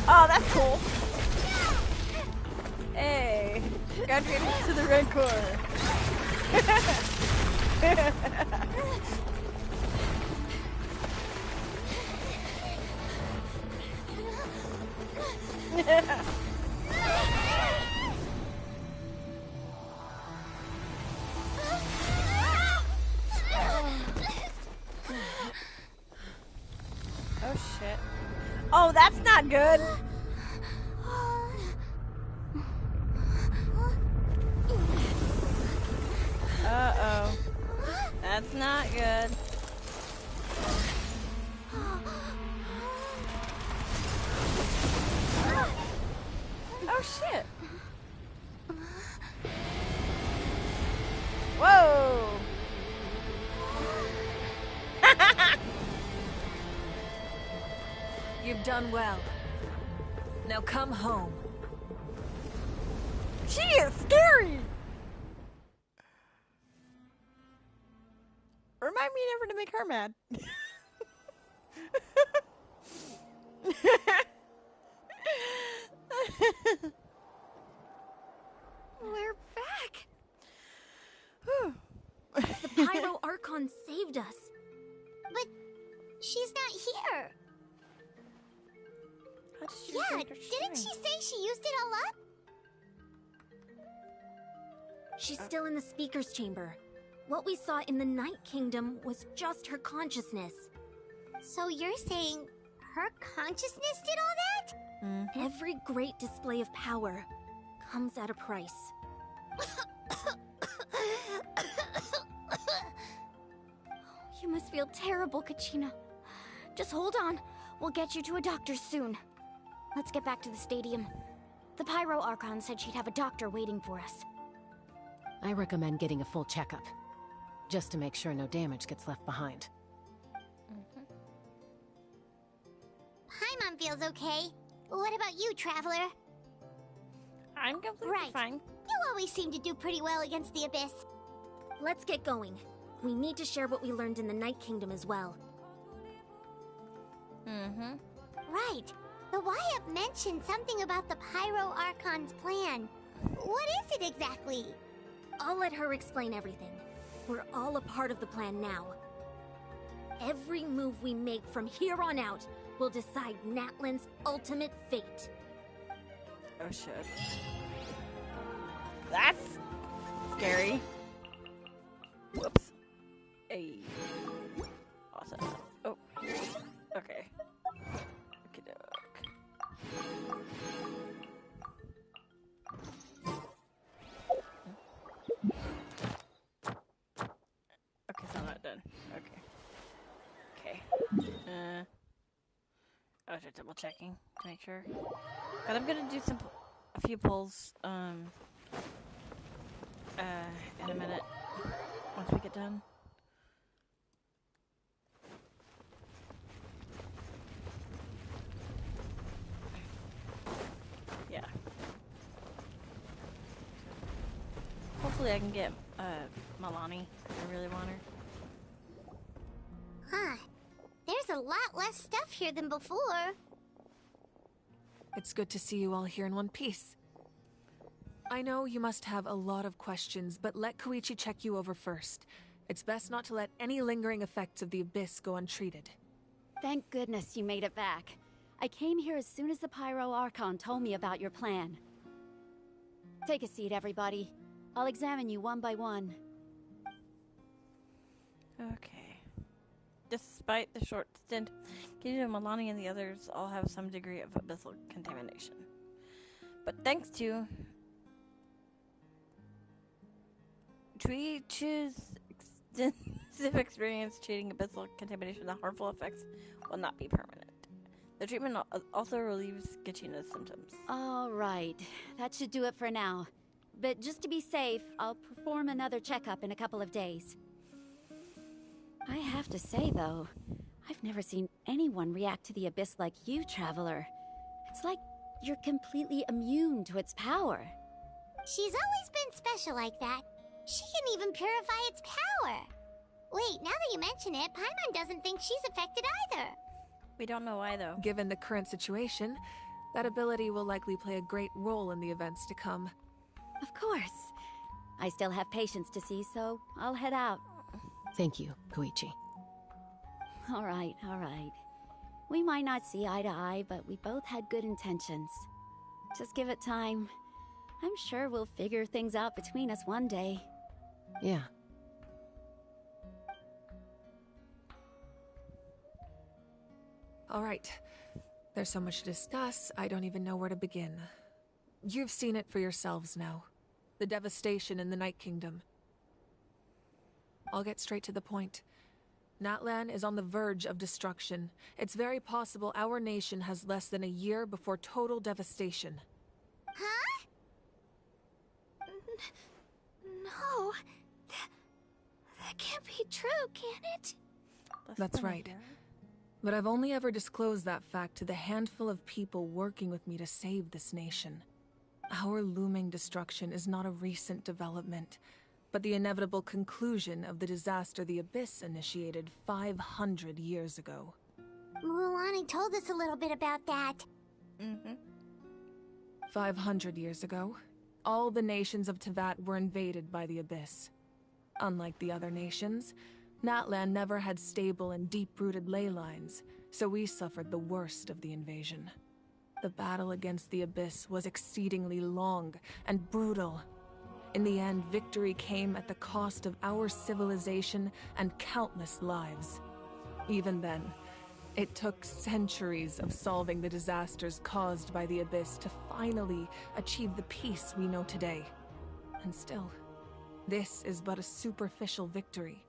Oh, that's cool. Hey, got me to the Rancor. Oh shit. Oh, that's not good. Uh-oh. That's not good. Oh shit. Whoa. You've done well. Now come home. She is scary. Remind me never to make her mad. We're back! The Pyro Archon saved us. But she's not here. How did she Yeah, break her didn't she string? say she used it all up? She's still in the speaker's chamber. What we saw in the Night Kingdom was just her consciousness. So you're saying her consciousness did all that? Every great display of power comes at a price. You must feel terrible, Kachina. Just hold on. We'll get you to a doctor soon. Let's get back to the stadium. The Pyro Archon said she'd have a doctor waiting for us. I recommend getting a full checkup, just to make sure no damage gets left behind. Paimon feels okay. What about you, Traveler? I'm completely Right. fine. You always seem to do pretty well against the Abyss. Let's get going. We need to share what we learned in the Night Kingdom as well. Mm-hmm. Right. The Wyup mentioned something about the Pyro Archon's plan. What is it exactly? I'll let her explain everything. We're all a part of the plan now. Every move we make from here on out will decide Natlan's ultimate fate. Oh shit. That's scary. Whoops. Hey. Awesome. Oh. Okay. Okay, so I'm not done. Okay. I was just double checking to make sure. But I'm gonna do a few pulls, in a minute, once we get done. Yeah. Hopefully I can get, Milani. I really want her. Huh. There's a lot less stuff here than before. It's good to see you all here in one piece. I know you must have a lot of questions, but let Koichi check you over first. It's best not to let any lingering effects of the Abyss go untreated. Thank goodness you made it back. I came here as soon as the Pyro Archon told me about your plan. Take a seat, everybody. I'll examine you one by one. Okay. Despite the short stint, Gideon, Milani, and the others all have some degree of abyssal contamination. But thanks to Twitch's extensive experience treating abyssal contamination, the harmful effects will not be permanent. The treatment also relieves Gachina's symptoms. All right. That should do it for now. But just to be safe, I'll perform another checkup in a couple of days. I have to say, though, I've never seen anyone react to the Abyss like you, Traveler. It's like you're completely immune to its power. She's always been special like that. She can even purify its power. Wait, now that you mention it, Paimon doesn't think she's affected either. We don't know why, though. Given the current situation, that ability will likely play a great role in the events to come. Of course. I still have patients to see, so I'll head out. Thank you, Koichi. All right. We might not see eye to eye, but we both had good intentions. Just give it time. I'm sure we'll figure things out between us one day. Yeah. All right. There's so much to discuss, I don't even know where to begin. You've seen it for yourselves now. The devastation in the Night Kingdom. I'll get straight to the point. Natlan is on the verge of destruction. It's very possible our nation has less than a year before total devastation. Huh? No. That can't be true, can it? That's right. But I've only ever disclosed that fact to the handful of people working with me to save this nation. Our looming destruction is not a recent development, but the inevitable conclusion of the disaster the Abyss initiated 500 years ago. Mualani told us a little bit about that. 500 years ago, all the nations of Teyvat were invaded by the Abyss. Unlike the other nations, Natlan never had stable and deep-rooted ley lines, so we suffered the worst of the invasion. The battle against the Abyss was exceedingly long and brutal. In the end, victory came at the cost of our civilization and countless lives. Even then, it took centuries of solving the disasters caused by the Abyss to finally achieve the peace we know today. And still, this is but a superficial victory.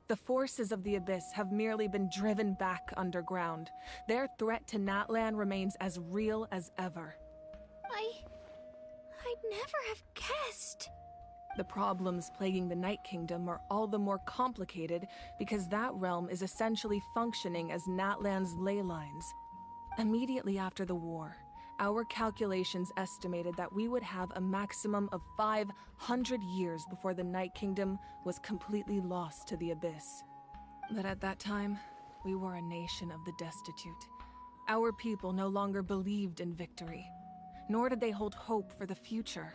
The forces of the Abyss have merely been driven back underground. Their threat to Natlan remains as real as ever. I'd never have guessed. The problems plaguing the Night Kingdom are all the more complicated because that realm is essentially functioning as Natlan's ley lines. Immediately after the war, our calculations estimated that we would have a maximum of 500 years before the Night Kingdom was completely lost to the Abyss. But at that time, we were a nation of the destitute. Our people no longer believed in victory, nor did they hold hope for the future.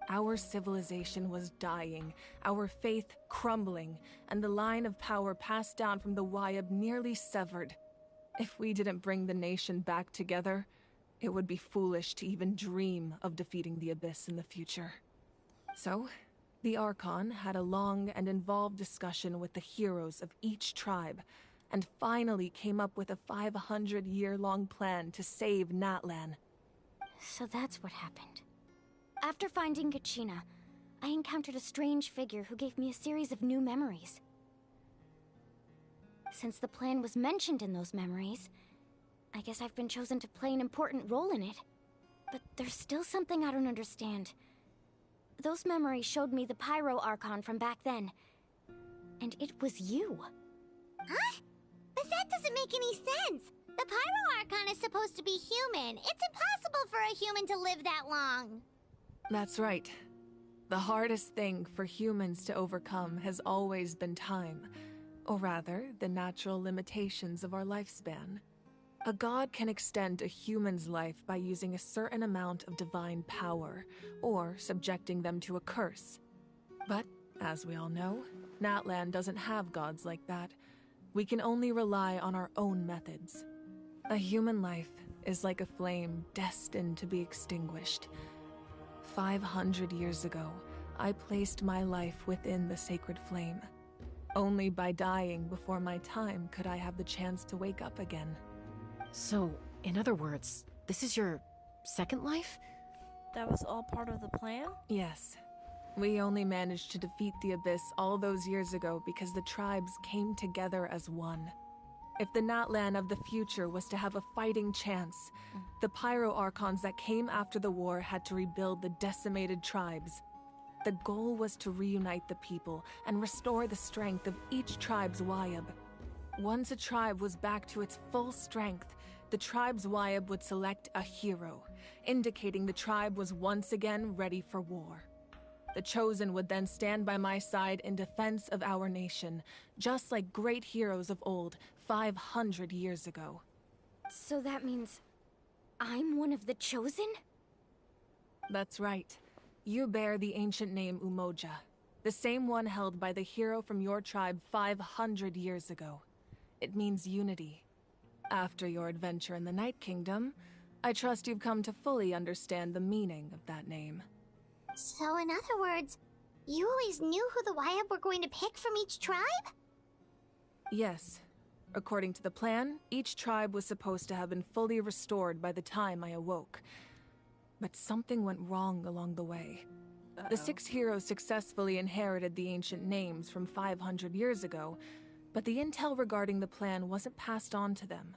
Our civilization was dying, our faith crumbling, and the line of power passed down from the Wyab nearly severed. If we didn't bring the nation back together, it would be foolish to even dream of defeating the Abyss in the future. So, the Archon had a long and involved discussion with the heroes of each tribe, and finally came up with a 500-year-long plan to save Natlan. So that's what happened. After finding Kachina, I encountered a strange figure who gave me a series of new memories. Since the plan was mentioned in those memories, I guess I've been chosen to play an important role in it. But there's still something I don't understand. Those memories showed me the Pyro Archon from back then. And it was you. Huh? But that doesn't make any sense. The Pyro Archon is supposed to be human. It's impossible for a human to live that long. That's right. The hardest thing for humans to overcome has always been time. Or rather, the natural limitations of our lifespan. A god can extend a human's life by using a certain amount of divine power, or subjecting them to a curse. But, as we all know, Natlan doesn't have gods like that. We can only rely on our own methods. A human life is like a flame destined to be extinguished. 500 years ago, I placed my life within the sacred flame. Only by dying before my time could I have the chance to wake up again. So, in other words, this is your second life? That was all part of the plan? Yes. We only managed to defeat the Abyss all those years ago because the tribes came together as one. If the Natlan of the future was to have a fighting chance, the Pyro Archons that came after the war had to rebuild the decimated tribes. The goal was to reunite the people and restore the strength of each tribe's Wyab. Once a tribe was back to its full strength, the tribe's Wyab would select a hero, indicating the tribe was once again ready for war. The Chosen would then stand by my side in defense of our nation, just like great heroes of old 500 years ago. So that means I'm one of the Chosen? That's right. You bear the ancient name Umoja, the same one held by the hero from your tribe 500 years ago. It means unity. After your adventure in the Night Kingdom, I trust you've come to fully understand the meaning of that name. So in other words, you always knew who the Wyab were going to pick from each tribe? Yes. According to the plan, each tribe was supposed to have been fully restored by the time I awoke. But something went wrong along the way. The 6 heroes successfully inherited the ancient names from 500 years ago, but the intel regarding the plan wasn't passed on to them.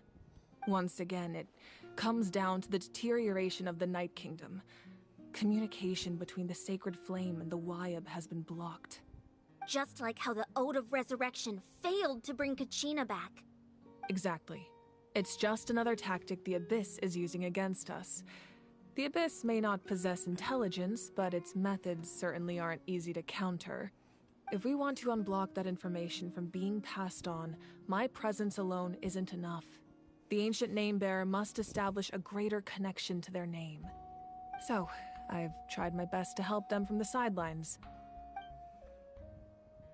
Once again, it comes down to the deterioration of the Night Kingdom. Communication between the Sacred Flame and the Wyab has been blocked. Just like how the Ode of Resurrection failed to bring Kachina back. Exactly. It's just another tactic the Abyss is using against us. The Abyss may not possess intelligence, but its methods certainly aren't easy to counter. If we want to unblock that information from being passed on, my presence alone isn't enough. The ancient name-bearer must establish a greater connection to their name. So, I've tried my best to help them from the sidelines.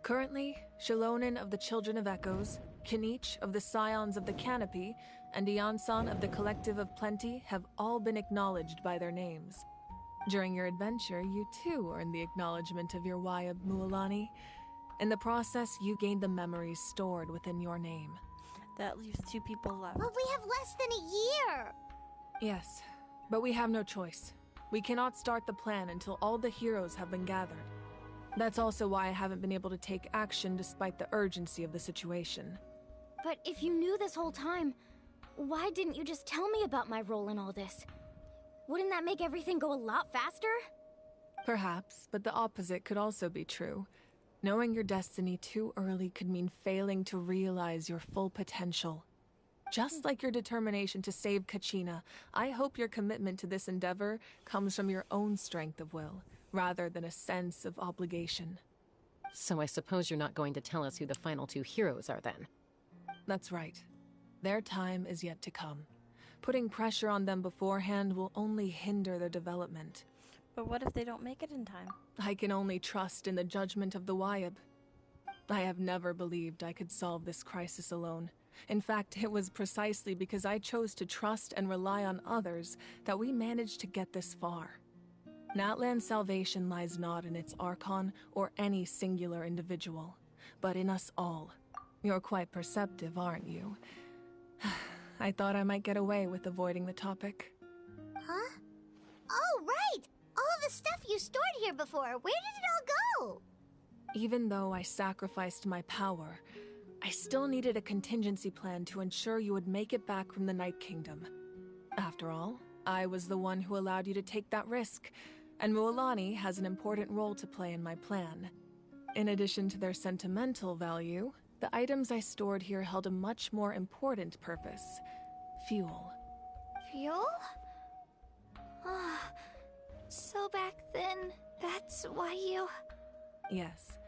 Currently, Shilonen of the Children of Echoes, Kinich of the Scions of the Canopy, and Iansan of the Collective of Plenty have all been acknowledged by their names. During your adventure, you too earned the acknowledgement of your Wyab, Mualani. In the process, you gained the memories stored within your name. That leaves 2 people left. But we have less than a year! Yes, but we have no choice. We cannot start the plan until all the heroes have been gathered. That's also why I haven't been able to take action despite the urgency of the situation. But if you knew this whole time, why didn't you just tell me about my role in all this? Wouldn't that make everything go a lot faster? Perhaps, but the opposite could also be true. Knowing your destiny too early could mean failing to realize your full potential. Just like your determination to save Kachina, I hope your commitment to this endeavor comes from your own strength of will, rather than a sense of obligation. So I suppose you're not going to tell us who the final two heroes are then? That's right. Their time is yet to come. Putting pressure on them beforehand will only hinder their development. But what if they don't make it in time? I can only trust in the judgment of the Wyab. I have never believed I could solve this crisis alone. In fact, it was precisely because I chose to trust and rely on others that we managed to get this far. Natlan's salvation lies not in its Archon or any singular individual, but in us all. You're quite perceptive, aren't you? I thought I might get away with avoiding the topic. Huh? Oh, right! All the stuff you stored here before, where did it all go? Even though I sacrificed my power, I still needed a contingency plan to ensure you would make it back from the Night Kingdom. After all, I was the one who allowed you to take that risk, and Mualani has an important role to play in my plan. In addition to their sentimental value, the items I stored here held a much more important purpose: fuel. Fuel? Ah, so back then, that's why you... Yes.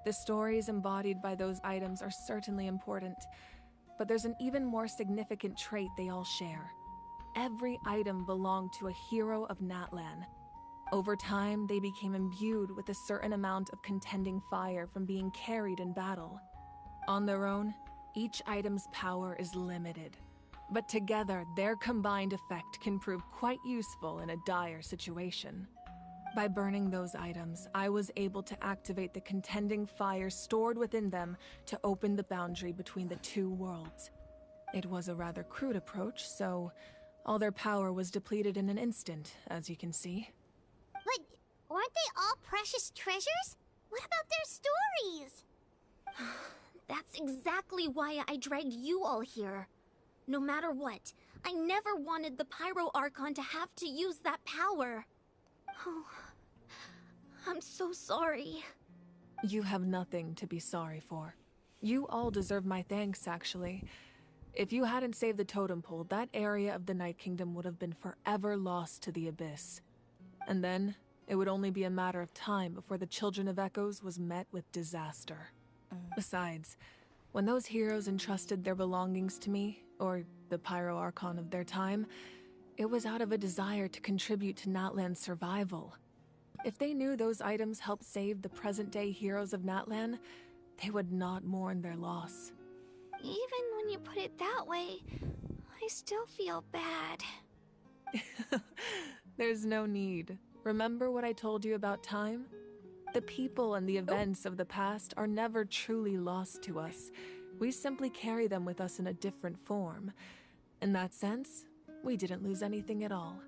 The stories embodied by those items are certainly important, but there's an even more significant trait they all share. Every item belonged to a hero of Natlan. Over time, they became imbued with a certain amount of contending fire from being carried in battle. On their own, each item's power is limited, but together, their combined effect can prove quite useful in a dire situation. By burning those items, I was able to activate the contending fire stored within them to open the boundary between the two worlds. It was a rather crude approach, so all their power was depleted in an instant, as you can see. But aren't they all precious treasures? What about their stories? That's exactly why I dragged you all here. No matter what, I never wanted the Pyro Archon to have to use that power. Oh, I'm so sorry. You have nothing to be sorry for. You all deserve my thanks, actually. If you hadn't saved the totem pole, that area of the Night Kingdom would have been forever lost to the Abyss. And then, it would only be a matter of time before the Children of Echoes was met with disaster. Besides, when those heroes entrusted their belongings to me, or the Pyro Archon of their time, it was out of a desire to contribute to Natlan's survival. If they knew those items helped save the present-day heroes of Natlan, they would not mourn their loss. Even when you put it that way, I still feel bad. There's no need. Remember what I told you about time? The people and the events of the past are never truly lost to us. We simply carry them with us in a different form. In that sense, we didn't lose anything at all.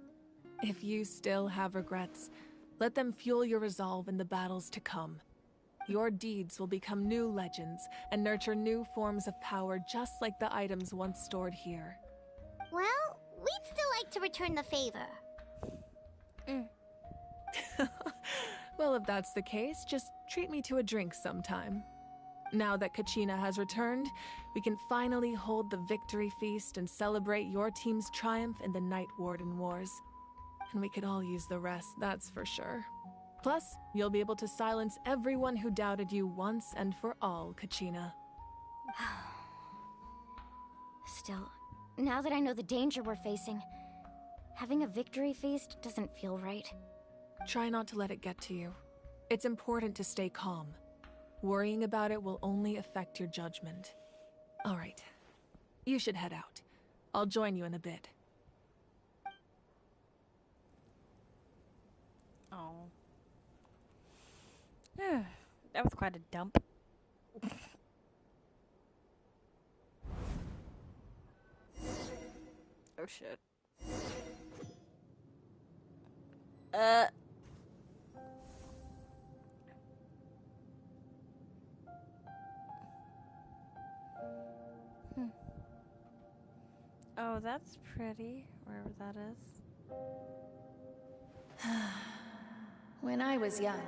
If you still have regrets, let them fuel your resolve in the battles to come. Your deeds will become new legends and nurture new forms of power just like the items once stored here. Well, we'd still like to return the favor. Well, if that's the case, just treat me to a drink sometime. Now that Kachina has returned, we can finally hold the victory feast and celebrate your team's triumph in the Night Warden Wars. And we could all use the rest, that's for sure. Plus, you'll be able to silence everyone who doubted you once and for all, Kachina. Still, now that I know the danger we're facing, having a victory feast doesn't feel right. Try not to let it get to you. It's important to stay calm. Worrying about it will only affect your judgment. All right. You should head out. I'll join you in a bit. Oh. That was quite a dump. Oh shit. Oh, that's pretty, wherever that is. When I was young,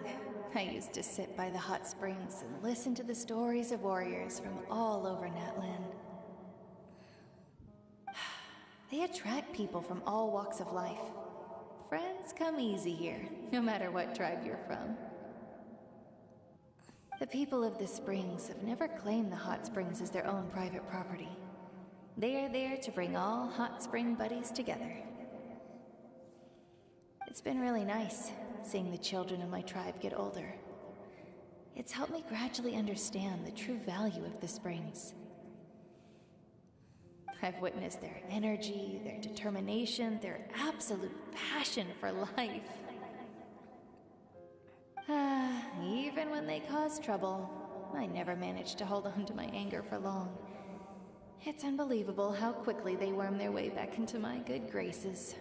I used to sit by the hot springs and listen to the stories of warriors from all over Natlan. They attract people from all walks of life. Friends come easy here, no matter what tribe you're from. The people of the Springs have never claimed the hot springs as their own private property. They are there to bring all hot spring buddies together. It's been really nice, seeing the children of my tribe get older. It's helped me gradually understand the true value of the springs. I've witnessed their energy, their determination, their absolute passion for life. Even when they cause trouble, I never managed to hold on to my anger for long. It's unbelievable how quickly they worm their way back into my good graces.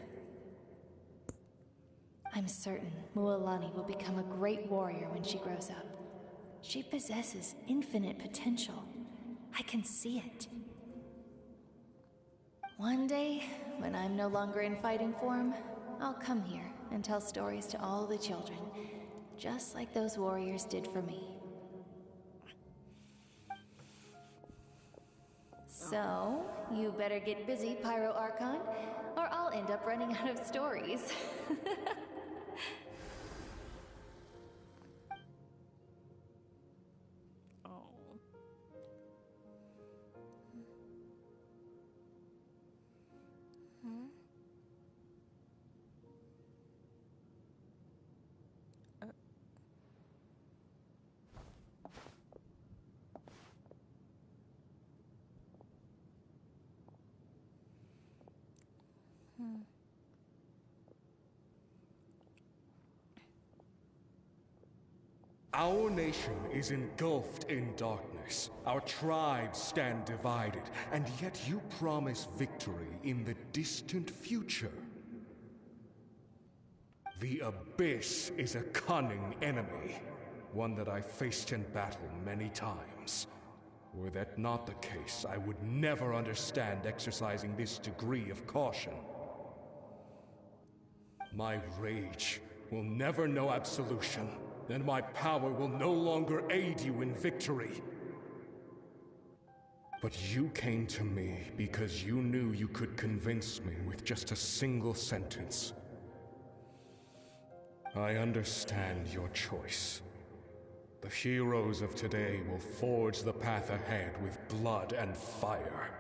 I'm certain Mualani will become a great warrior when she grows up. She possesses infinite potential. I can see it. One day, when I'm no longer in fighting form, I'll come here and tell stories to all the children, just like those warriors did for me. So, you better get busy, Pyro Archon, or I'll end up running out of stories. Our nation is engulfed in darkness. Our tribes stand divided, and yet you promise victory in the distant future. The Abyss is a cunning enemy, one that I faced in battle many times. Were that not the case, I would never understand exercising this degree of caution. My rage will never know absolution, and my power will no longer aid you in victory. But you came to me because you knew you could convince me with just a single sentence. I understand your choice. The heroes of today will forge the path ahead with blood and fire.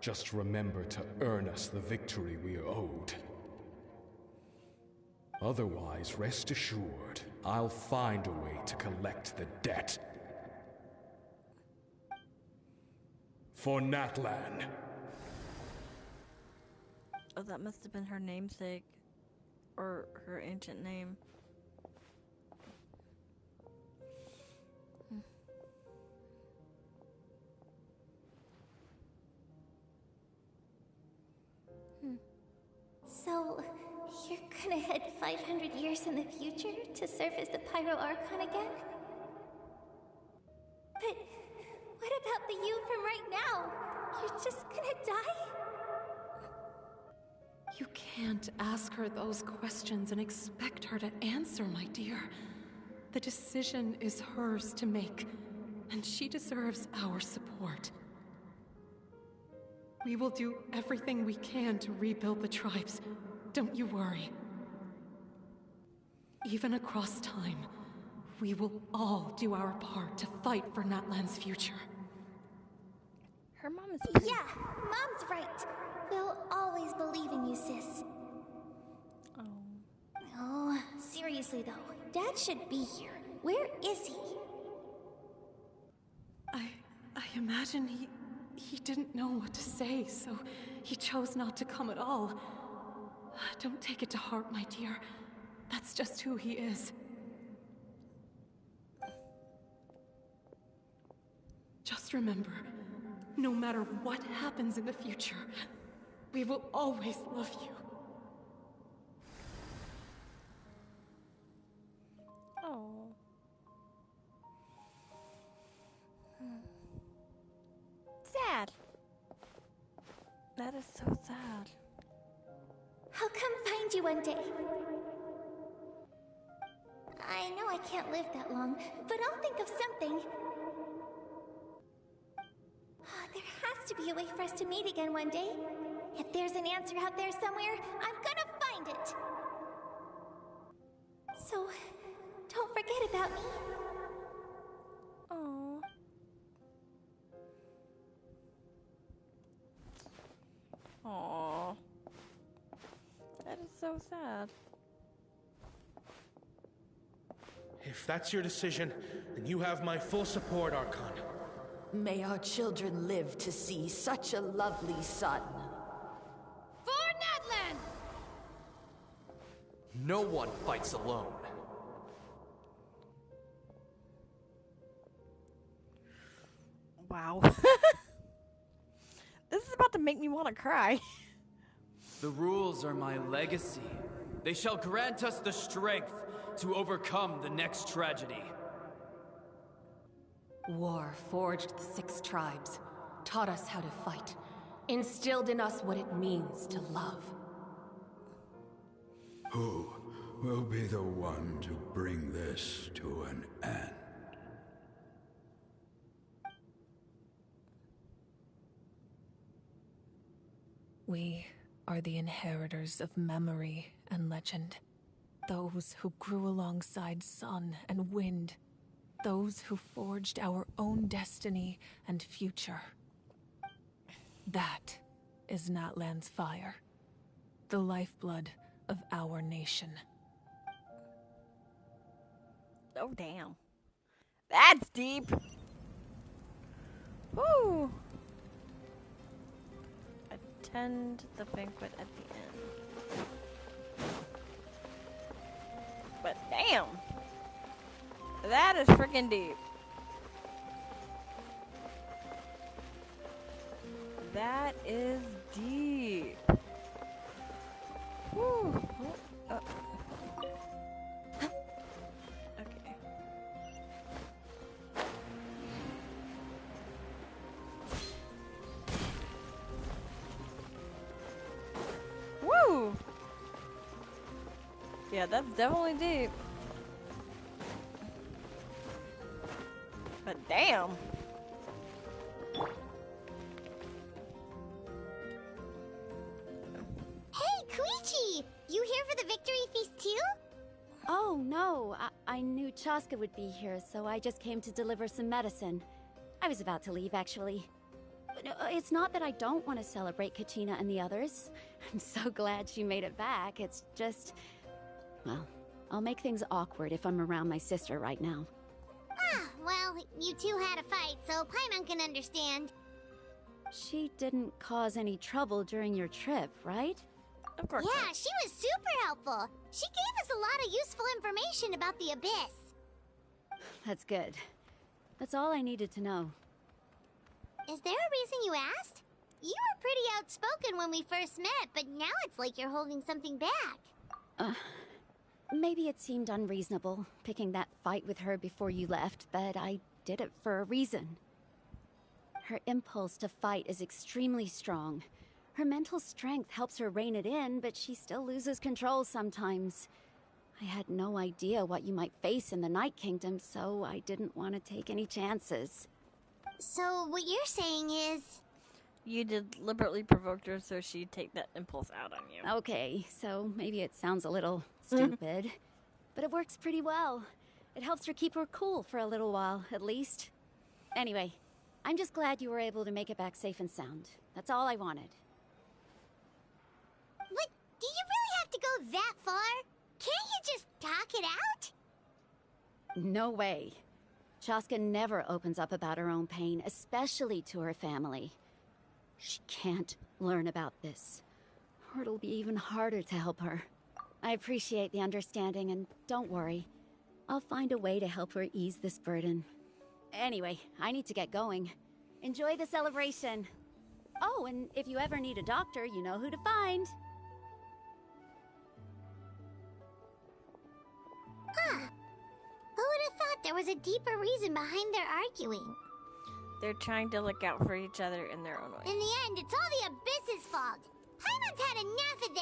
Just remember to earn us the victory we are owed. Otherwise, rest assured, I'll find a way to collect the debt. For Natlan. Oh, that must have been her namesake. Or her ancient name. So, you're gonna head 500 years in the future to serve as the Pyro Archon again? But what about the you from right now? You're just gonna die? You can't ask her those questions and expect her to answer, my dear. The decision is hers to make, and she deserves our support. We will do everything we can to rebuild the tribes. Don't you worry. Even across time, we will all do our part to fight for Natlan's future. Her mom is pretty. Yeah, Mom's right. We'll always believe in you, sis. Oh, seriously though, Dad should be here. Where is he? I imagine he didn't know what to say, so he chose not to come at all. Don't take it to heart, my dear. That's just who he is. Just remember, no matter what happens in the future, we will always love you. Oh. Sad. That is so sad. I'll come find you one day. I know I can't live that long, but I'll think of something. There has to be a way for us to meet again one day. If there's an answer out there somewhere, I'm gonna find it. So, don't forget about me. Oh. Aww. That is so sad. If that's your decision, then you have my full support, Archon. May our children live to see such a lovely son. For Natlan! No one fights alone. Wow. This is about to make me want to cry. The rules are my legacy. They shall grant us the strength to overcome the next tragedy. War forged the 6 tribes, taught us how to fight, instilled in us what it means to love. Who will be the one to bring this to an end? We are the inheritors of memory and legend. Those who grew alongside sun and wind. Those who forged our own destiny and future. That is Natlan's fire. The lifeblood of our nation. Oh, damn. That's deep. Woo! Attend the banquet at the end. But damn! That is freaking deep. That is deep. Woo! Oh. Okay. Woo! Yeah, that's definitely deep. But damn. Hey, Koichi! You here for the victory feast too? Oh, no. I knew Chaska would be here, so I just came to deliver some medicine. I was about to leave, actually. It's not that I don't want to celebrate Kachina and the others. I'm so glad she made it back. It's just... well, I'll make things awkward if I'm around my sister right now. Ah, well, you two had a fight, so Paimon can understand. She didn't cause any trouble during your trip, right? Of course. Yeah, she was super helpful. She gave us a lot of useful information about the Abyss. That's good. That's all I needed to know. Is there a reason you asked? You were pretty outspoken when we first met, but now it's like you're holding something back. Maybe it seemed unreasonable, picking that fight with her before you left, but I did it for a reason. Her impulse to fight is extremely strong. Her mental strength helps her rein it in, but she still loses control sometimes. I had no idea what you might face in the Night Kingdom, so I didn't want to take any chances. So what you're saying is... You deliberately provoked her so she'd take that impulse out on you. Okay, so maybe it sounds a little stupid, but it works pretty well. It helps her keep her cool for a little while, at least. Anyway, I'm just glad you were able to make it back safe and sound. That's all I wanted. What? Do you really have to go that far? Can't you just talk it out? No way. Chaska never opens up about her own pain, especially to her family. She can't learn about this, or it'll be even harder to help her. I appreciate the understanding, and don't worry. I'll find a way to help her ease this burden. Anyway, I need to get going. Enjoy the celebration. Oh, and if you ever need a doctor, you know who to find. Huh. Who would have thought there was a deeper reason behind their arguing? They're trying to look out for each other in their own way. In the end, it's all the Abyss's fault. Paimon's had enough of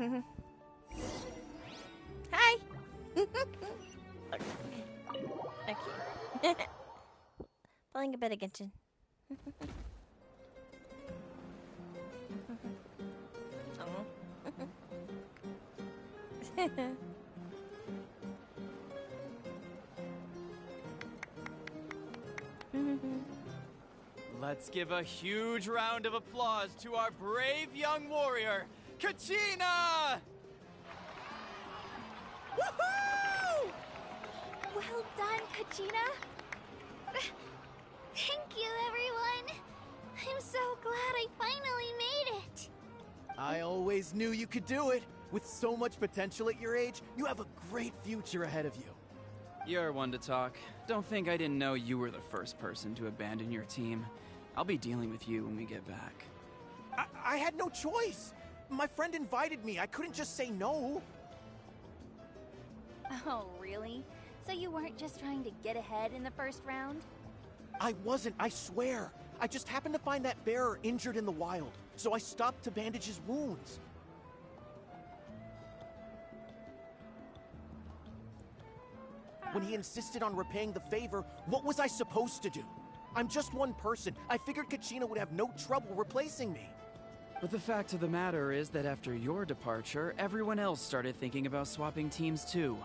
them. Hi! Okay. Playing a bit of Genshin. Let's give a huge round of applause to our brave young warrior, Kachina! Woohoo! Well done, Kachina. Thank you, everyone. I'm so glad I finally made it. I always knew you could do it. With so much potential at your age, you have a great future ahead of you. You're one to talk. Don't think I didn't know you were the first person to abandon your team. I'll be dealing with you when we get back. I had no choice. My friend invited me. I couldn't just say no. Oh, really? So you weren't just trying to get ahead in the first round? I wasn't, I swear. I just happened to find that bearer injured in the wild, so I stopped to bandage his wounds. When he insisted on repaying the favor, what was I supposed to do? I'm just one person. I figured Kachina would have no trouble replacing me. But the fact of the matter is that after your departure, everyone else started thinking about swapping teams too.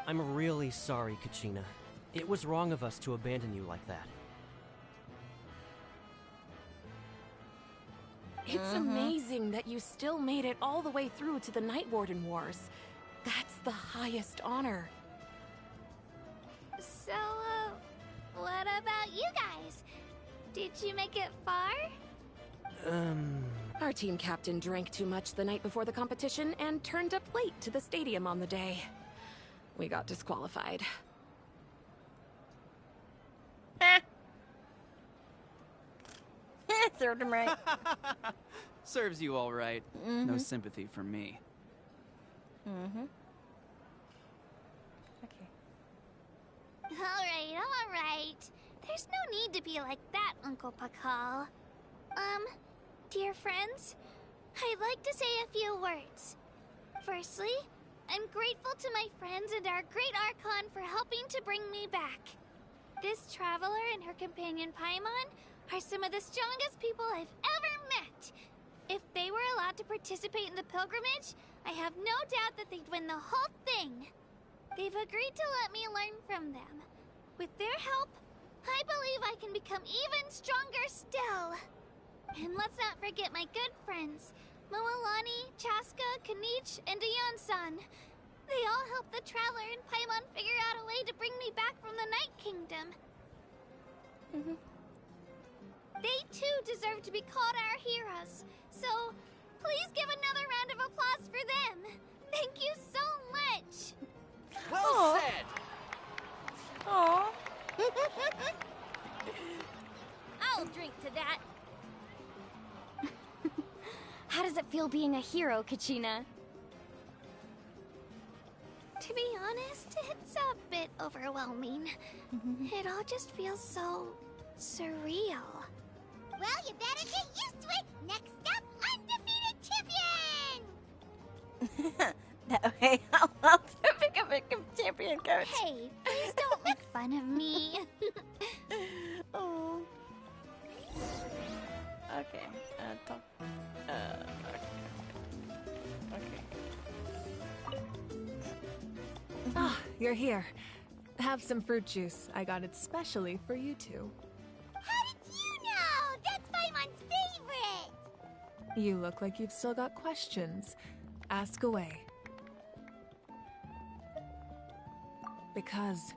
I'm really sorry, Kachina. It was wrong of us to abandon you like that. It's amazing that you still made it all the way through to the Night Warden Wars. That's the highest honor. So, what about you guys? Did you make it far? Our team captain drank too much the night before the competition and turned up late to the stadium on the day. We got disqualified. Served him right. Serves you all right. No sympathy from me. Okay. All right. There's no need to be like that, Uncle Pakal. Dear friends, I'd like to say a few words. Firstly, I'm grateful to my friends and our great Archon for helping to bring me back. This traveler and her companion Paimon are some of the strongest people I've ever met. If they were allowed to participate in the pilgrimage, I have no doubt that they'd win the whole thing. They've agreed to let me learn from them. With their help, I believe I can become even stronger still. And let's not forget my good friends, Moalani, Chaska, Kanich, and Dayon-san. They all helped the Traveler and Paimon figure out a way to bring me back from the Night Kingdom. They too deserve to be called our heroes. So, please give another round of applause for them. Thank you so much. Well said! Aww. I'll drink to that. How does it feel being a hero, Kachina? To be honest, it's a bit overwhelming. It all just feels so surreal. Well, you better get used to it. Next up, undefeated champion! That way I'll become a champion coach. Hey, please don't make fun of me. Oh. Okay. Okay. Ah, you're here. Have some fruit juice. I got it specially for you two. How did you know? That's Paimon's favorite! You look like you've still got questions. Ask away. Because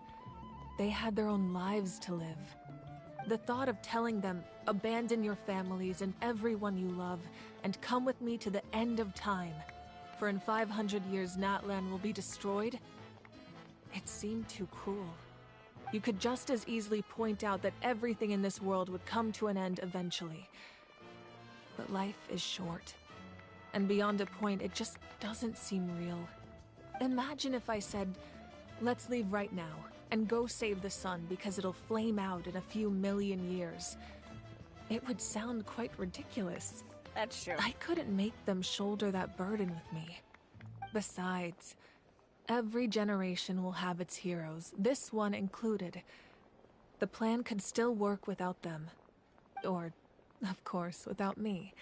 they had their own lives to live. The thought of telling them, abandon your families and everyone you love, and come with me to the end of time, for in 500 years Natlan will be destroyed, it seemed too cruel. You could just as easily point out that everything in this world would come to an end eventually. But life is short. And beyond a point, it just doesn't seem real. Imagine if I said, let's leave right now, and go save the sun because it'll flame out in a few million years. It would sound quite ridiculous. That's true. I couldn't make them shoulder that burden with me. Besides, every generation will have its heroes, this one included. The plan could still work without them. Or, of course, without me.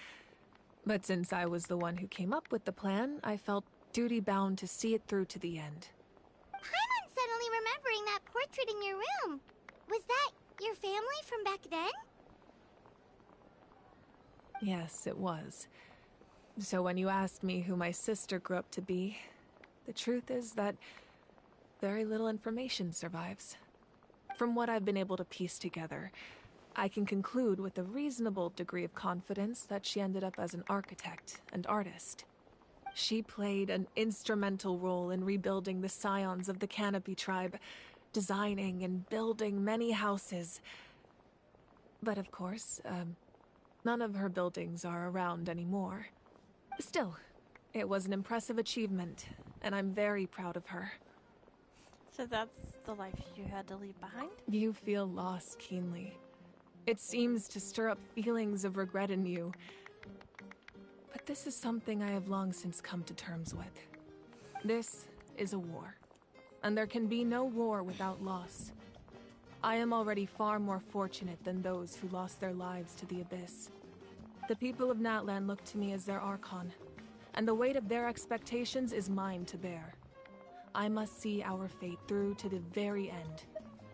But since I was the one who came up with the plan, I felt duty-bound to see it through to the end. I'm suddenly remembering that portrait in your room. Was that your family from back then? Yes, it was. So when you asked me who my sister grew up to be, the truth is that very little information survives. From what I've been able to piece together, I can conclude with a reasonable degree of confidence that she ended up as an architect and artist. She played an instrumental role in rebuilding the scions of the Canopy tribe, designing and building many houses. But of course, none of her buildings are around anymore. Still, it was an impressive achievement, and I'm very proud of her. So that's the life you had to leave behind? You feel loss keenly. It seems to stir up feelings of regret in you. But this is something I have long since come to terms with. This is a war, and there can be no war without loss. I am already far more fortunate than those who lost their lives to the Abyss. The people of Natlan look to me as their Archon, and the weight of their expectations is mine to bear. I must see our fate through to the very end,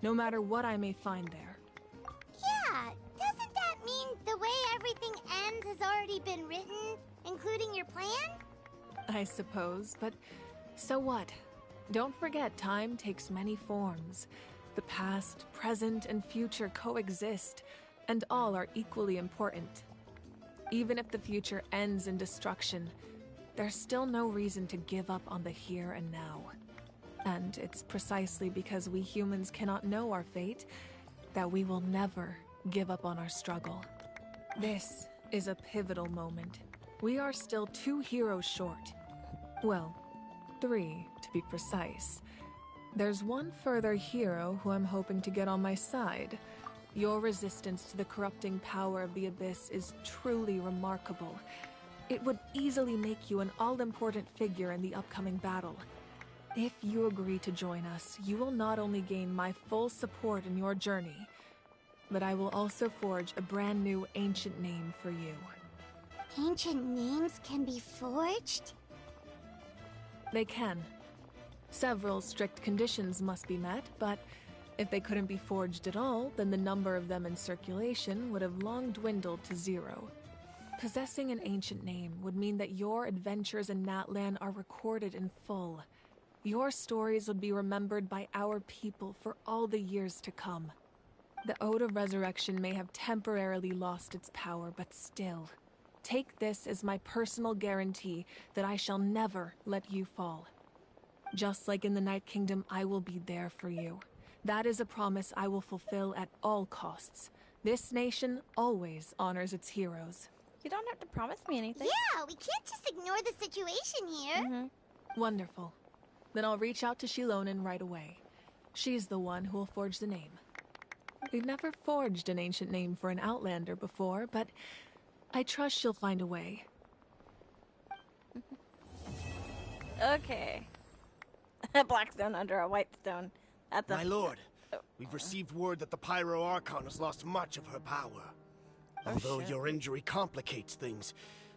no matter what I may find there. Yeah, doesn't that mean the way everything ends has already been written, including your plan? I suppose, but so what? Don't forget, time takes many forms. The past, present, and future coexist, and all are equally important. Even if the future ends in destruction, there's still no reason to give up on the here and now. And it's precisely because we humans cannot know our fate that we will never give up on our struggle. This is a pivotal moment. We are still 2 heroes short. Well, 3 to be precise. There's one further hero who I'm hoping to get on my side. Your resistance to the corrupting power of the Abyss is truly remarkable. It would easily make you an all-important figure in the upcoming battle. If you agree to join us, you will not only gain my full support in your journey, but I will also forge a brand new ancient name for you. Ancient names can be forged? They can. Several strict conditions must be met, but if they couldn't be forged at all, then the number of them in circulation would have long dwindled to 0. Possessing an ancient name would mean that your adventures in Natlan are recorded in full. Your stories would be remembered by our people for all the years to come. The Ode of Resurrection may have temporarily lost its power, but still, take this as my personal guarantee that I shall never let you fall. Just like in the Night Kingdom, I will be there for you. That is a promise I will fulfill at all costs. This nation always honors its heroes. You don't have to promise me anything. Yeah, we can't just ignore the situation here. Wonderful. Then I'll reach out to Shilonen right away. She's the one who will forge the name. We've never forged an ancient name for an Outlander before, but I trust she'll find a way. Okay. A black stone under a white stone. My lord, we've received word that the Pyro Archon has lost much of her power. Although your injury complicates things,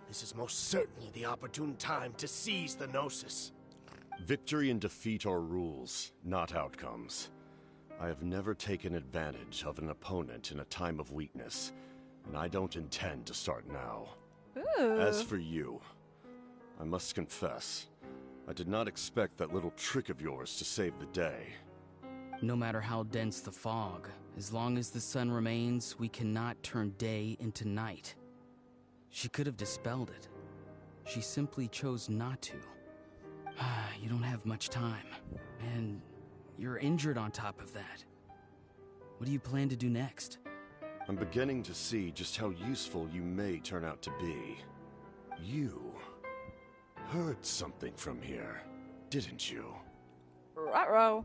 this is most certainly the opportune time to seize the Gnosis. Victory and defeat are rules, not outcomes. I have never taken advantage of an opponent in a time of weakness, and I don't intend to start now. Ooh. As for you, I must confess, I did not expect that little trick of yours to save the day. No matter how dense the fog, as long as the sun remains, we cannot turn day into night. She could have dispelled it. She simply chose not to. You don't have much time, and you're injured on top of that. What do you plan to do next? I'm beginning to see just how useful you may turn out to be. You heard something from here, didn't you? Ruh-roh.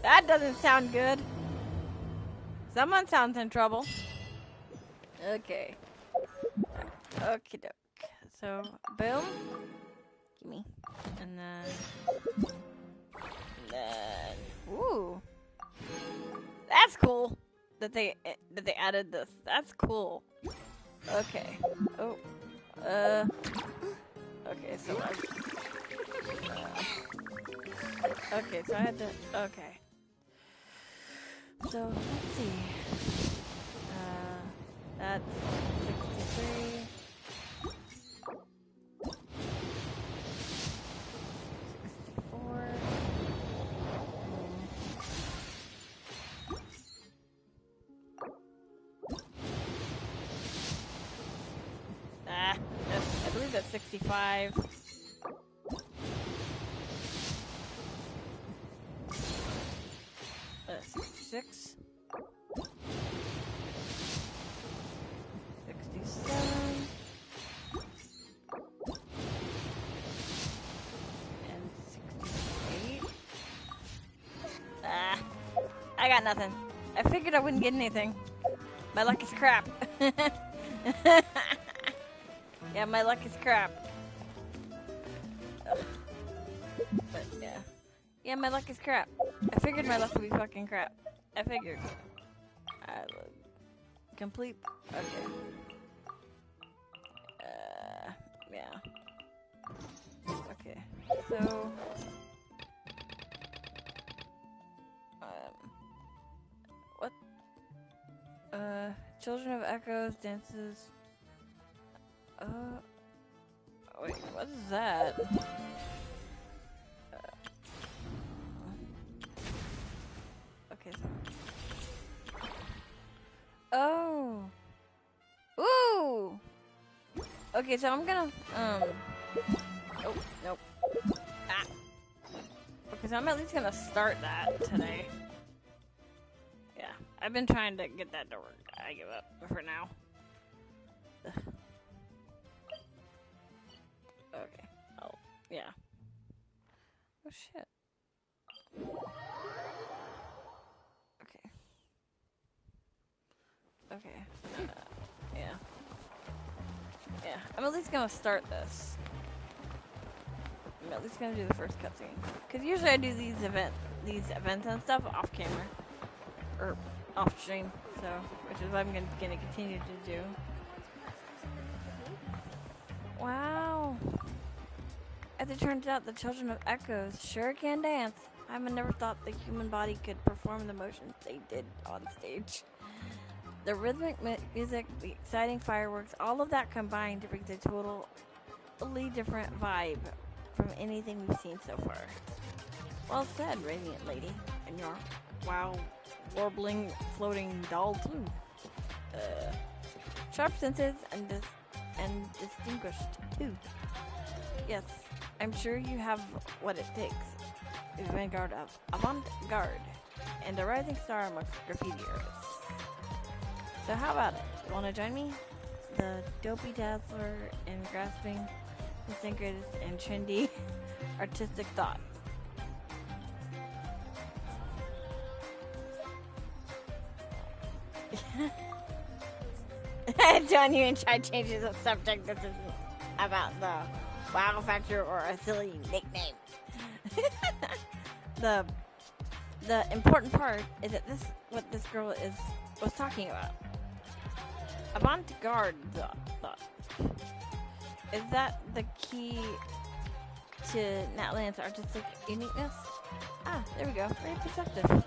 That doesn't sound good. Someone sounds in trouble. Okay. Okie doke. So, boom. Gimme. And then... Ooh. That's cool. That they added this. That's cool. Okay. Oh. Okay, so okay, so I had to. Okay. So let's see. That's 63. 64. I believe that's 65. 66. 67. And 68. I got nothing. I figured I wouldn't get anything. My luck is crap. Yeah, my luck is crap. Ugh. But yeah. Yeah, my luck is crap. I figured my luck would be fucking crap. I figured. Complete. Okay. Yeah. Okay. So. What? Children of Echoes, dances. Wait, what is that? Okay. Oh. Ooh. Okay, so I'm gonna oh nope. Okay, so I'm at least gonna start that today. Yeah, I've been trying to get that to work. I give up for now. Okay. Oh, yeah. Oh shit. Okay. Okay. Yeah. Yeah. I'm at least gonna start this. I'm at least gonna do the first cutscene. Cause usually I do these events and stuff off camera. Or off stream. So, which is what I'm gonna continue to do. Wow. As it turns out, the Children of Echoes sure can dance. I never thought the human body could perform the motions they did on stage. The rhythmic music, the exciting fireworks, all of that combined brings a totally different vibe from anything we've seen so far. Well said, Radiant Lady, and your wow, warbling, floating doll too. Sharp senses and distinguished too. Yes, I'm sure you have what it takes. A vanguard of avant-garde and a rising star amongst graffiti artists. So how about it? You want to join me? The dopey dazzler in grasping the thinkers and trendy artistic thought. John, you and try changes the subject. This isn't about the wow factor or a silly nickname. The important part is that what this girl was talking about. Avant-garde thought. Is that the key to Natlan's artistic uniqueness? Ah, there we go. Very perceptive.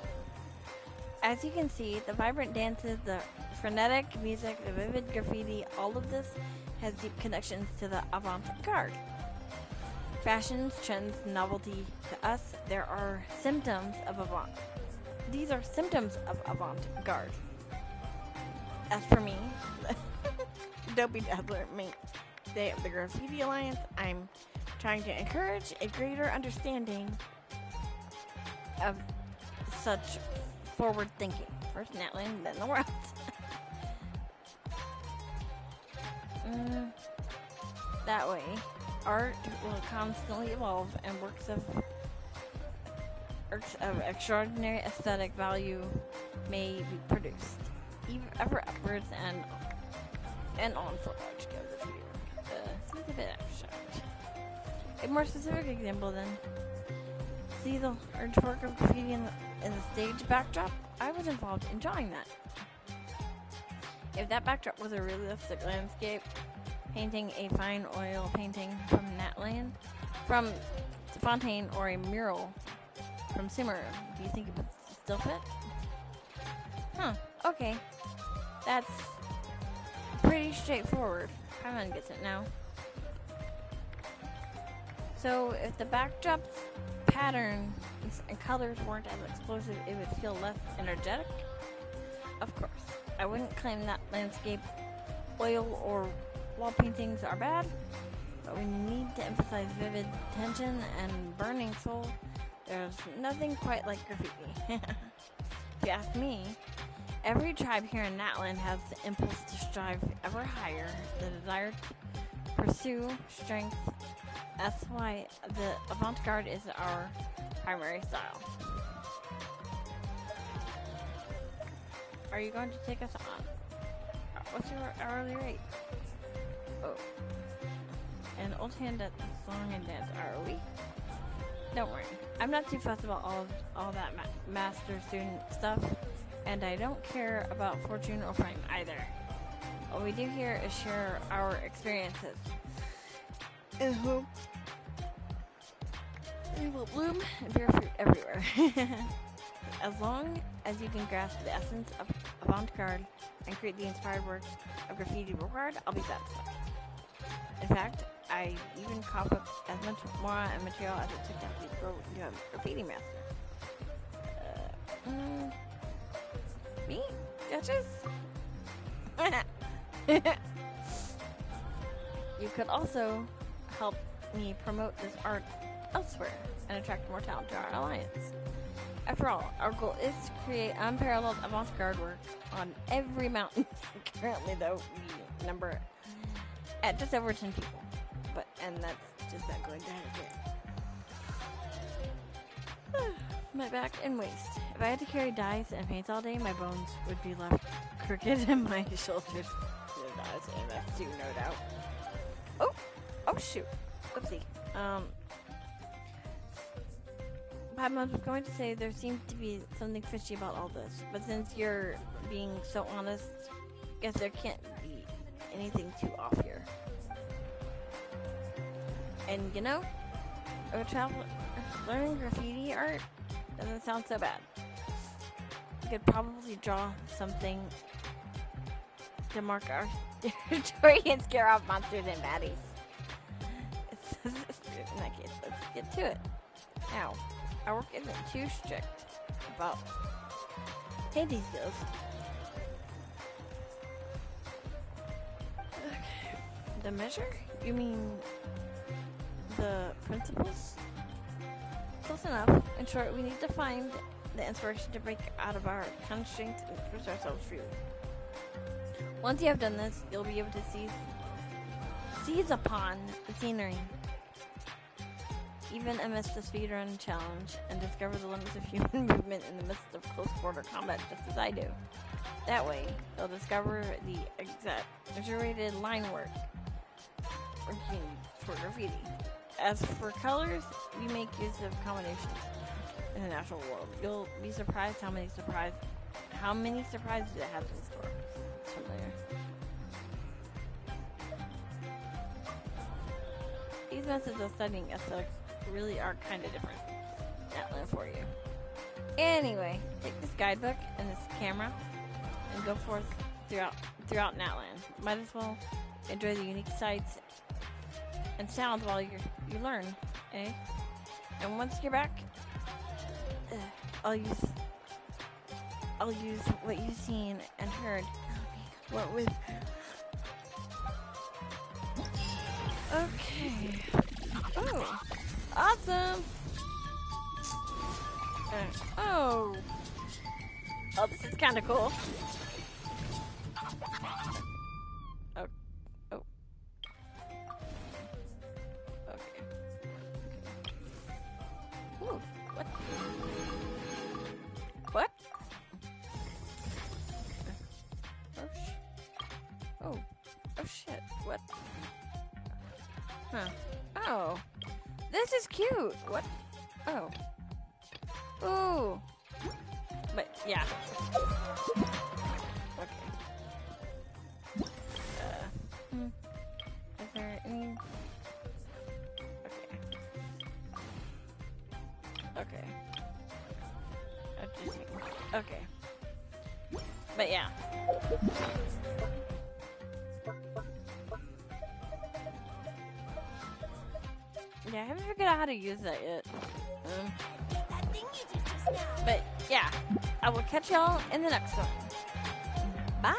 As you can see, the vibrant dances, the frenetic music, the vivid graffiti, all of this has deep connections to the avant-garde. Fashions, trends, novelty, to us, there are symptoms of These are symptoms of avant-garde. As for me, Dopey Dazzler, they of the Graffiti Alliance, I'm trying to encourage a greater understanding of such forward thinking. First Natlan, then the world. That way, art will constantly evolve and works of extraordinary aesthetic value may be produced, ever upwards and on for large scale graffiti. Seems a bit abstract. A more specific example then. See the large work of graffiti in the stage backdrop? I was involved in drawing that. If that backdrop was a realistic landscape, painting a fine oil painting from Natlan, from Fontaine, or a mural from Simmer, do you think it would still fit? Huh, okay. That's pretty straightforward. Paimon gets it now. So if the backdrop's pattern and colors weren't as explosive, it would feel less energetic? Of course. I wouldn't claim that landscape, oil, or wall paintings are bad, but we need to emphasize vivid tension and burning soul. There's nothing quite like graffiti. If you ask me, every tribe here in Natlan has the impulse to strive ever higher, the desire to pursue strength. That's why the avant-garde is our primary style. Are you going to take us on? What's your hourly rate? Oh. And old hand at song and dance, are we? Don't worry. I'm not too fussed about all that master-student stuff, and I don't care about fortune or fame either. All we do here is share our experiences. And hope they will bloom and bear fruit everywhere. As long as you can grasp the essence of avant-garde and create the inspired works of graffiti required, I'll be satisfied. In fact, I even cop up as much more and material as it took to help you become a graffiti master. Me? Duchess? You could also help me promote this art elsewhere and attract more talent to our alliance. After all, our goal is to create unparalleled avant-garde work on every mountain. Currently, though, we number at just over 10 people. And that's just not going to happen. My back and waist. If I had to carry dice and paints all day, my bones would be left crooked and my shoulders dice and that's too, no doubt. Oh shoot. Oopsie. Paimon was going to say there seems to be something fishy about all this, but since you're being so honest, guess there can't be anything too off here. And you know, learning graffiti art doesn't sound so bad. You could probably draw something to mark our territory and scare off monsters and baddies. In that case, let's get to it. Now, our work isn't too strict about painting skills. Okay. The measure? You mean the principles? Close enough. In short, we need to find the inspiration to break out of our constraints and push ourselves freely. Once you have done this, you'll be able to seize upon the scenery, even amidst the speedrun challenge, and discover the limits of human movement in the midst of close quarter combat, just as I do. That way, you'll discover the exaggerated line work for graffiti. As for colors, we make use of combinations in the natural world. You'll be surprised how many surprises it has in store. It's familiar. These methods of studying aesthetics really are kind of different. Natlan for you. Anyway, take this guidebook and this camera and go forth throughout Natlan. Might as well enjoy the unique sights and sounds while you learn, eh? And once you're back, I'll use what you've seen and heard. What with? Okay. Oh, awesome. Oh, this is kind of cool. What? Oh shit. What? Huh. Oh. This is cute. What? Oh. Ooh. But, yeah. Okay. Okay. But yeah. Yeah, I haven't figured out how to use that yet. But yeah, I will catch y'all in the next one. Bye!